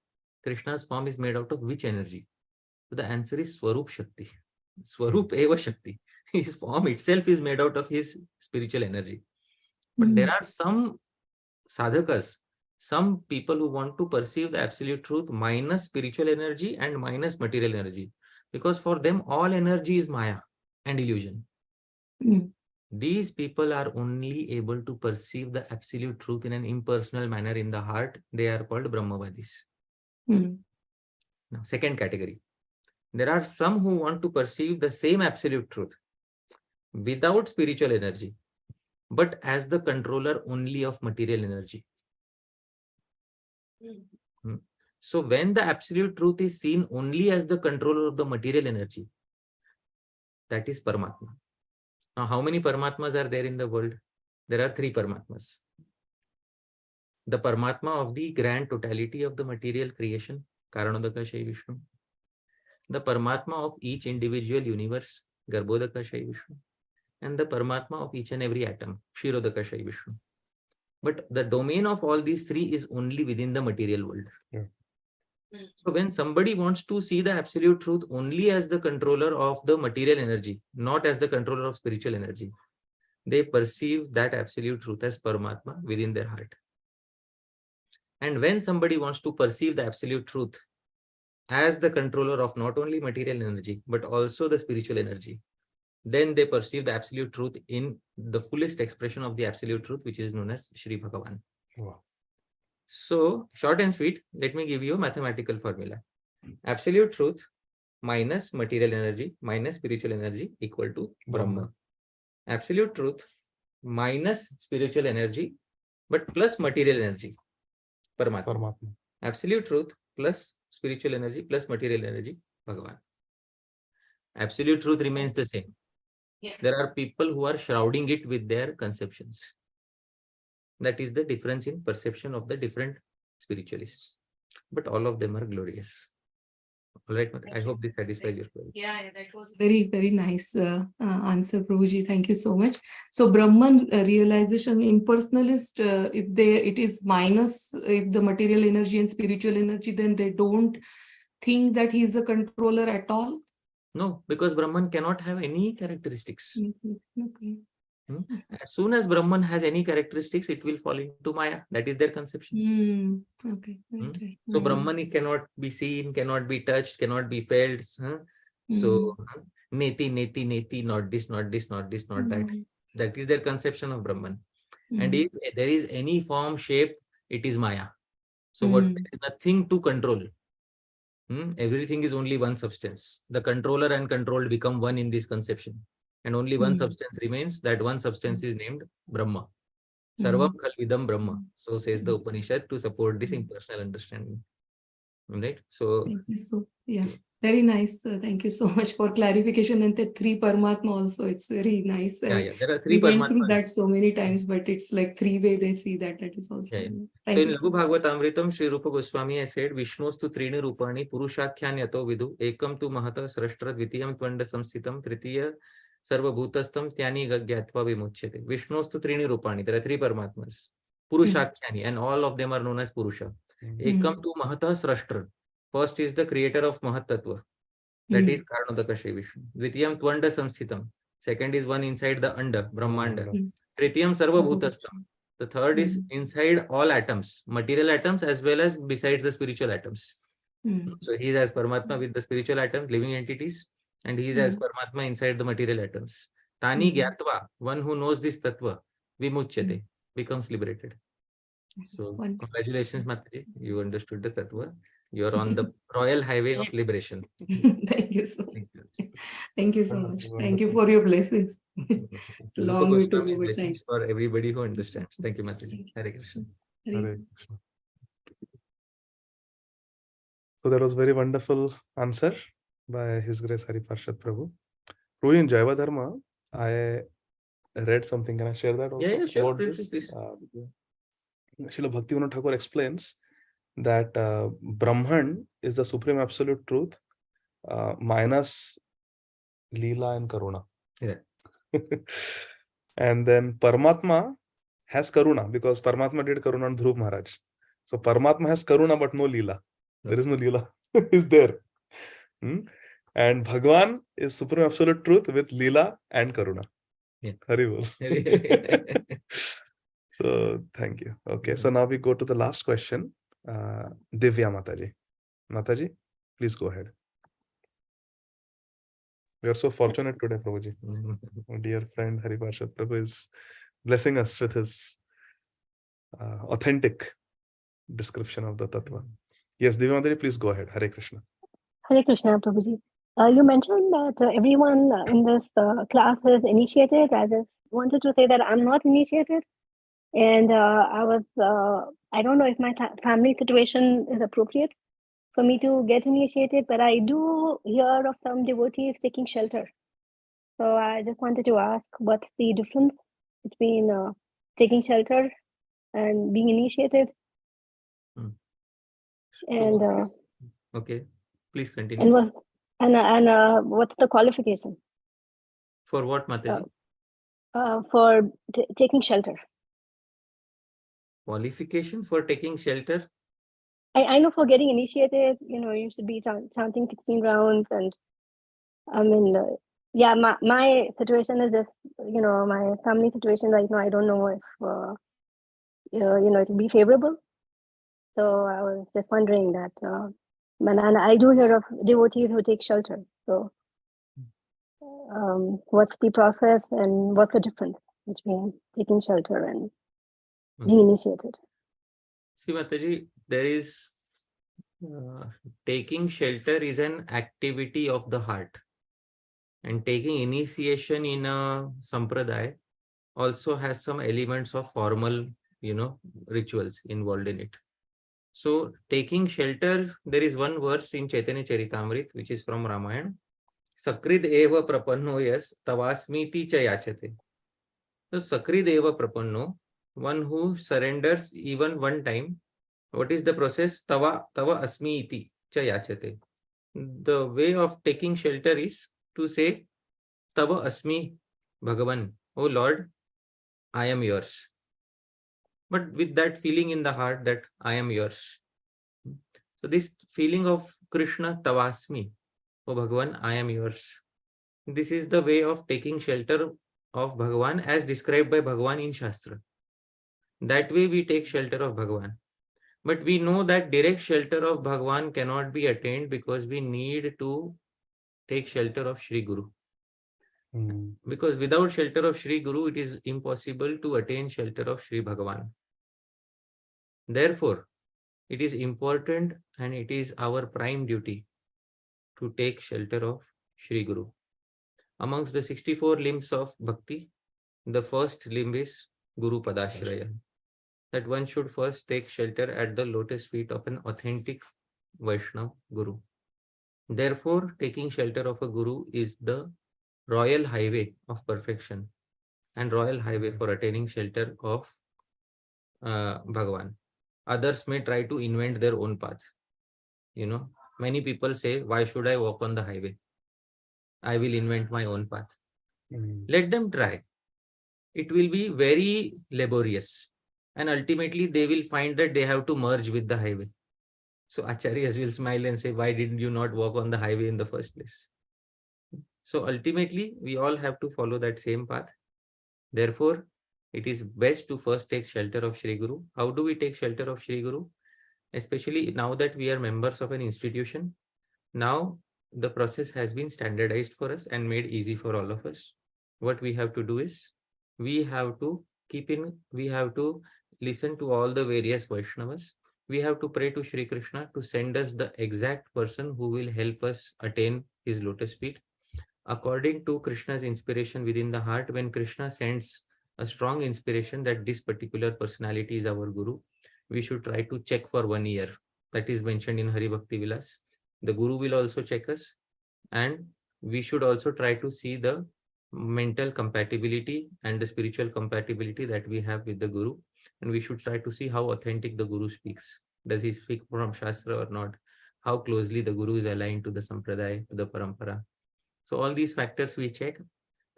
Krishna's form is made out of which energy? So the answer is Swarup Shakti. Swarup Eva Shakti. His form itself is made out of his spiritual energy. But there are some sadhakas, some people who want to perceive the absolute truth minus spiritual energy and minus material energy. Because for them, all energy is Maya and illusion. Mhm. These people are only able to perceive the absolute truth in an impersonal manner in the heart. They are called Brahmavadis. Mhm. Now, second category. There are some who want to perceive the same absolute truth without spiritual energy, but as the controller only of material energy. So when the absolute truth is seen only as the controller of the material energy, that is Paramatma. Now, how many Paramatmas are there in the world? There are 3 Paramatmas. The Paramatma of the grand totality of the material creation, Karanodaka Shai Vishnu. The Paramatma of each individual universe, Garbhodaka Shai Vishnu. And the Paramatma of each and every atom, Kshirodaka Shai Vishnu. But the domain of all these 3 is only within the material world. Yeah. So when somebody wants to see the absolute truth only as the controller of the material energy, not as the controller of spiritual energy, they perceive that absolute truth as Paramatma within their heart. And when somebody wants to perceive the absolute truth as the controller of not only material energy, but also the spiritual energy, then they perceive the absolute truth in the fullest expression of the absolute truth, which is known as Sri Bhagavan. Wow. So, short and sweet, let me give you a mathematical formula. Absolute truth minus material energy minus spiritual energy equal to Brahma. Absolute truth minus spiritual energy but plus material energy, Paramatma. Absolute truth plus spiritual energy plus material energy, Bhagavan. Absolute truth remains the same. Yeah. There are people who are shrouding it with their conceptions. That is the difference in perception of the different spiritualists. But all of them are glorious. All right, I hope this satisfies your query. Yeah, that was very, very nice answer, Prabhuji. Thank you so much. So Brahman realization, impersonalist, if it is minus, if the material energy and spiritual energy, then they don't think that he is a controller at all. No, because Brahman cannot have any characteristics. Okay. As soon as Brahman has any characteristics, it will fall into Maya. That is their conception. Okay. Right. So Brahman cannot be seen, cannot be touched, cannot be felt. So neti, neti, neti, not this, not this, not this, not that. That is their conception of Brahman. And if there is any form, shape, it is Maya. So what there is nothing to control. Everything is only one substance. The controller and controlled become one in this conception. And only one substance remains. That one substance is named Brahma. Sarvam Khalvidam Brahma. So says the Upanishad to support this impersonal understanding. Right? So thank you so very nice. Thank you so much for clarification. And the 3 Paramatma also, it's very nice. yeah, there are 3 we went through Paramatmas. that so many times, but it's like 3 way they see that. That is also. So Thank in you. Lagu Bhagavatamritam, Sri Rupa Goswami has said, Vishnostu Trini Rupani Purushakhyan Yato Vidu Ekam tu Mahata Srashtra Dvitiyam Tvanda Samsitam Tritiya Sarva Bhutastam Tyani Gagyatva Vimuchyate. Vishnostu Trini Rupani. There are 3 Paramatmas. Purushakhyani, and all of them are known as Purusha. Ekam tu Mahata Srashtra. First is the creator of Mahat Tattva. That is Karanodaka Shri Vishnu. Dvitiyam Tvanda Samsitam. Second is one inside the Anda, Brahmanda. Tritiyam Sarva Bhutastam. The third is inside all atoms, material atoms as well as besides the spiritual atoms. So he is as Paramatma with the spiritual atoms, living entities, and he is as Paramatma inside the material atoms. Tani Gyatva, one who knows this Tattva, Vimuchyate, becomes liberated. So congratulations, Mataji. You understood the Tattva. You are on the royal highway of liberation. Thank you so much. Thank you so much. Thank you for your blessings. Long way to go, but blessings for everybody who understands. Thank you, Mataji. Hare Krishna. Hare Krishna. So that was very wonderful answer by His Grace Hari Parshad Prabhu. Prabhu, in Jaiva Dharma, I read something. Can I share that also? Yeah, sure. About this? Srila Bhaktivinoda Thakur explains that Brahman is the supreme absolute truth minus Leela and Karuna. Yeah. And then Paramatma has Karuna because Paramatma did Karuna on Dhruv Maharaj. So Paramatma has Karuna but no Leela. There is no Leela. Is there. And Bhagwan is supreme absolute truth with Leela and Karuna. Yeah. Hari bol. So thank you. Okay, so now we go to the last question. Divya Mataji. Mataji, please go ahead. We are so fortunate today, Prabhuji. Our dear friend Hari Parshad Prabhu is blessing us with his authentic description of the Tattva. Yes, Divya Mataji, please go ahead. Hare Krishna. Hare Krishna, Prabhuji. You mentioned that everyone in this class is initiated. I just wanted to say that I'm not initiated. And I don't know if my family situation is appropriate for me to get initiated, but I do hear of some devotees taking shelter. So I just wanted to ask, what's the difference between taking shelter and being initiated? And okay, please continue. And what's the qualification? For what, Mataji? For taking shelter. Qualification for taking shelter? I know for getting initiated, you should be chanting 16 rounds, and I mean, yeah, my situation is just, my family situation right now. I don't know if, it'll be favorable. So I was just wondering that, and I do hear of devotees who take shelter. So what's the process and what's the difference between taking shelter and being initiated? See, Mataji, there is taking shelter is an activity of the heart, and taking initiation in a sampradaya also has some elements of formal, rituals involved in it. So taking shelter, there is one verse in Chaitanya Charitamrit which is from Ramayana. Sakrid eva prapanno yas tavasmiti cha yachate. So Sakrid eva prapanno, one who surrenders even one time. What is the process? Tava asmi iti cha yachate. The way of taking shelter is to say, Tava asmi Bhagavan, oh Lord, I am yours. But with that feeling in the heart that I am yours. So this feeling of Krishna Tavasmi, oh Bhagavan, I am yours. This is the way of taking shelter of Bhagavan as described by Bhagavan in Shastra. That way we take shelter of Bhagavan. But we know that direct shelter of Bhagavan cannot be attained because we need to take shelter of Sri Guru. Because without shelter of Sri Guru, it is impossible to attain shelter of Sri Bhagavan. Therefore, it is important and it is our prime duty to take shelter of Sri Guru. Amongst the 64 limbs of Bhakti, the first limb is Guru Padashraya. That one should first take shelter at the lotus feet of an authentic Vaishnava Guru. Therefore, taking shelter of a Guru is the royal highway of perfection and royal highway for attaining shelter of Bhagavan. Others may try to invent their own path. Many people say, why should I walk on the highway? I will invent my own path. Let them try. It will be very laborious. And ultimately, they will find that they have to merge with the highway. So Acharyas will smile and say, why didn't you not walk on the highway in the first place? So ultimately, we all have to follow that same path. Therefore, it is best to first take shelter of Sri Guru. How do we take shelter of Sri Guru? Especially now that we are members of an institution, now the process has been standardized for us and made easy for all of us. What we have to do is, we have to listen to all the various Vaishnavas. We have to pray to Sri Krishna to send us the exact person who will help us attain his lotus feet. According to Krishna's inspiration within the heart, when Krishna sends a strong inspiration that this particular personality is our Guru, we should try to check for 1 year. That is mentioned in Hari Bhakti Vilas. The Guru will also check us, and we should also try to see the mental compatibility and the spiritual compatibility that we have with the Guru, and we should try to see how authentic the Guru speaks. Does he speak from Shastra or not? How closely the Guru is aligned to the Sampradaya, to the Parampara. So all these factors we check.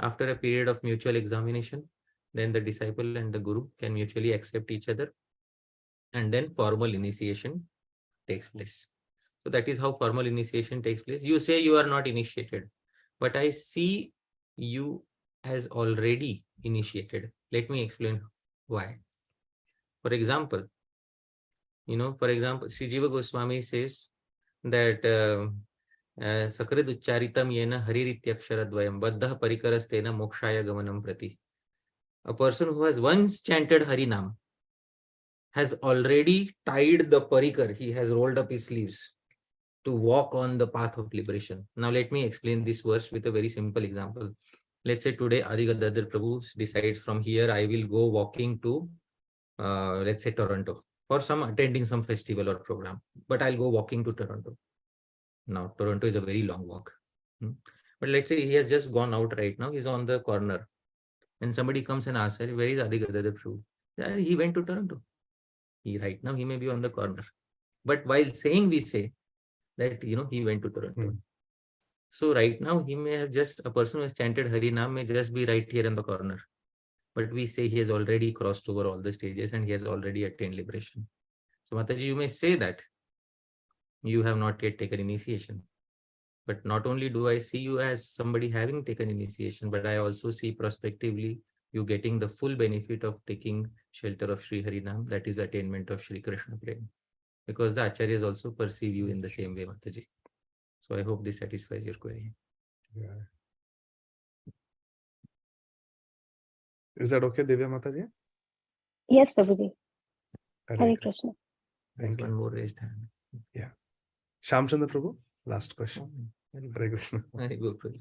After a period of mutual examination, then the disciple and the Guru can mutually accept each other, and then formal initiation takes place. So that is how formal initiation takes place. You say you are not initiated, but I see you as already initiated. Let me explain why. For example, Sri Jiva Goswami says that Sakrid Uchcharitam Yena Harirityaksharadvayam Baddha Parikarastena Mokshaya Gamanam Prati. A person who has once chanted Harinam has already tied the parikar. He has rolled up his sleeves to walk on the path of liberation. Now let me explain this verse with a very simple example. Let's say today Ādi Gadādhara Prabhu decides from here I will go walking to let's say Toronto for attending some festival or program, but I'll go walking to Toronto. Now Toronto is a very long walk. But let's say he has just gone out right now, he's on the corner, and somebody comes and asks, where is Ādi Gadādhara Prabhu? Yeah, he went to Toronto. Right now he may be on the corner, but while saying, we say that he went to Toronto. So right now he may have a person who has chanted Harinam may just be right here in the corner, but we say he has already crossed over all the stages and he has already attained liberation. So Mataji, you may say that you have not yet taken initiation, but not only do I see you as somebody having taken initiation, but I also see prospectively you getting the full benefit of taking shelter of Sri Harinam, that is attainment of Sri Krishna Prem, because the Acharyas also perceive you in the same way, Mataji. So I hope this satisfies your query. Yeah. Is that okay, Divya Mataji? Yes, Prabhuji. Hare Hare Krishna. Krishna. There's Thank you. one more raised hand. Yeah. Shamchandra Prabhu, last question. Hare Krishna. Very good, Prabhu.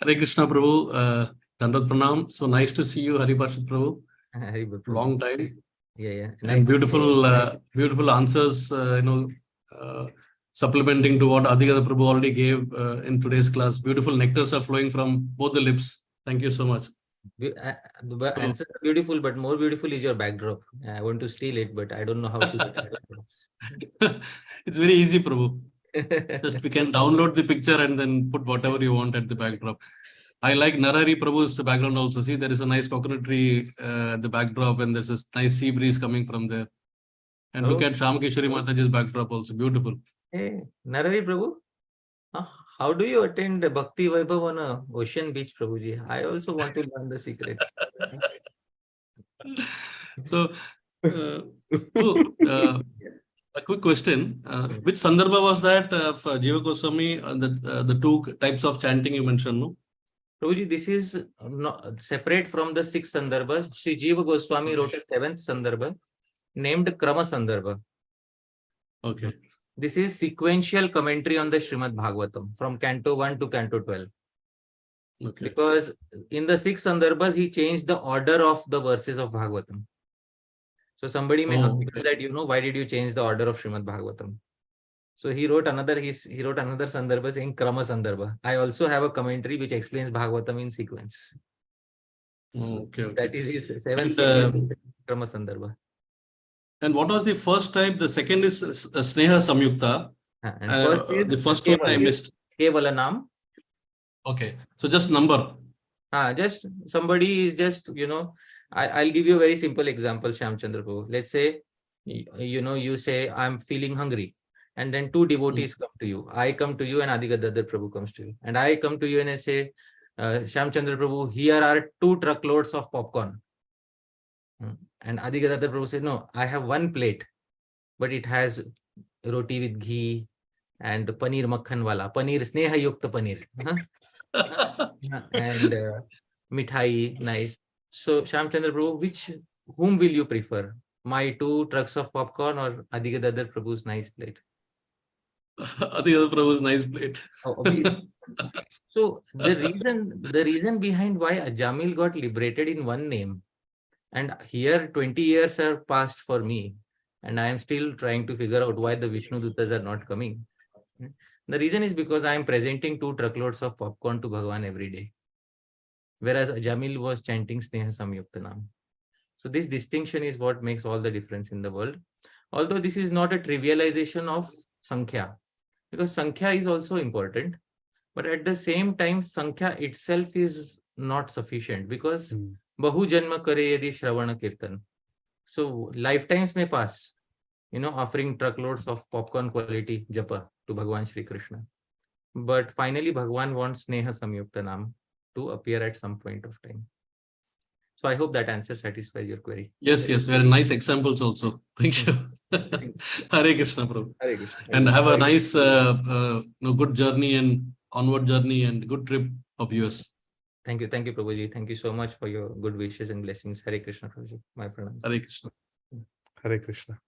Hare Krishna Prabhu, Dandat Pranam. So nice to see you, Hari Parshad Prabhu. Very good, Prabhu. Long time. Yeah. And Nice beautiful, beautiful answers, supplementing to what Ādi Gadādhara Prabhu already gave in today's class. Beautiful nectars are flowing from both the lips. Thank you so much. The answers are beautiful, but more beautiful is your backdrop. I want to steal it, but I don't know how to steal it. It's very easy, Prabhu. Just we can download the picture and then put whatever you want at the backdrop. I like Narari Prabhu's background also. See, there is a nice coconut tree at the backdrop, and there's a nice sea breeze coming from there. And look at Shamakeshwari Mataji's backdrop also. Beautiful. Hey, Narari Prabhu, how do you attend the Bhakti Vaibhava on a ocean beach, Prabhuji? I also want to learn the secret. So, a quick question. Which Sandarbha was that for Jiva Goswami, the two types of chanting you mentioned, no? Prabhuji, this is not separate from the 6 Sandarbhas. Sri Jiva Goswami wrote a 7th Sandarbha named Krama Sandarbha. Okay. This is sequential commentary on the Srīmad Bhāgavatam from Canto 1 to Canto 12. Okay. Because in the 6 Sandarbhas, he changed the order of the verses of Bhāgavatam. So somebody may ask that, why did you change the order of Srīmad Bhāgavatam? So he wrote another Sandarbha saying Krama Sandarbha. I also have a commentary which explains Bhāgavatam in sequence. Okay. That is his 7th Krama Sandarbha. And what was the first type? The second is Sneha Samyukta. And first is the first one I missed. Kevalanam. Okay. So just number. Just somebody is just, I'll give you a very simple example, Shamchandra Prabhu. Let's say, you say, I'm feeling hungry. And then 2 devotees come to you. I come to you and Ādi Gadādhara Prabhu comes to you. And I come to you and I say, Shamchandra Prabhu, here are 2 truckloads of popcorn. And Ādi Gadādhara Prabhu says, no, I have 1 plate, but it has roti with ghee and paneer makhan wala, paneer sneha yukta paneer. And mithai, nice. So Shamchandra Prabhu, whom will you prefer? My 2 trucks of popcorn or Ādi Gadādhara Prabhu's nice plate? Ādi Gadādhara Prabhu's nice plate. Obviously. So the reason behind why Ajamil got liberated in one name, and here 20 years have passed for me, and I am still trying to figure out why the Vishnu Dutas are not coming. The reason is because I am presenting 2 truckloads of popcorn to Bhagavan every day, whereas Ajamil was chanting Sneha Samyukta Nam. So this distinction is what makes all the difference in the world. Although this is not a trivialization of Sankhya, because Sankhya is also important, but at the same time, Sankhya itself is not sufficient, because Bahu Janma Kare Yadi Shravana Kirtan. So lifetimes may pass, offering truckloads of popcorn quality japa to Bhagwan Shri Krishna. But finally, Bhagwan wants Sneha Samyukta Nam to appear at some point of time. So I hope that answer satisfies your query. Yes, very nice examples also. Thank you. Hare Krishna, Prabhu. Hare Krishna. And have a nice, good journey and onward journey and good trip of yours. Thank you, Prabhuji. Thank you so much for your good wishes and blessings. Hare Krishna, Prabhuji. My pranams. Hare Krishna. Hare Krishna.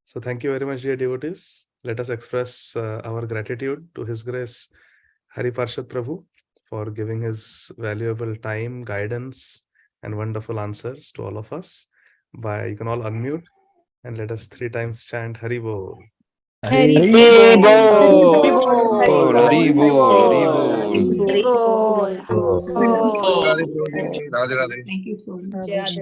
So thank you very much, dear devotees. Let us express our gratitude to His Grace Hari Parshad Prabhu for giving his valuable time, guidance, and wonderful answers to all of us. You can all unmute and let us 3 times chant Hari Bol. Hari Bol. Hari Bol. Thank you so much.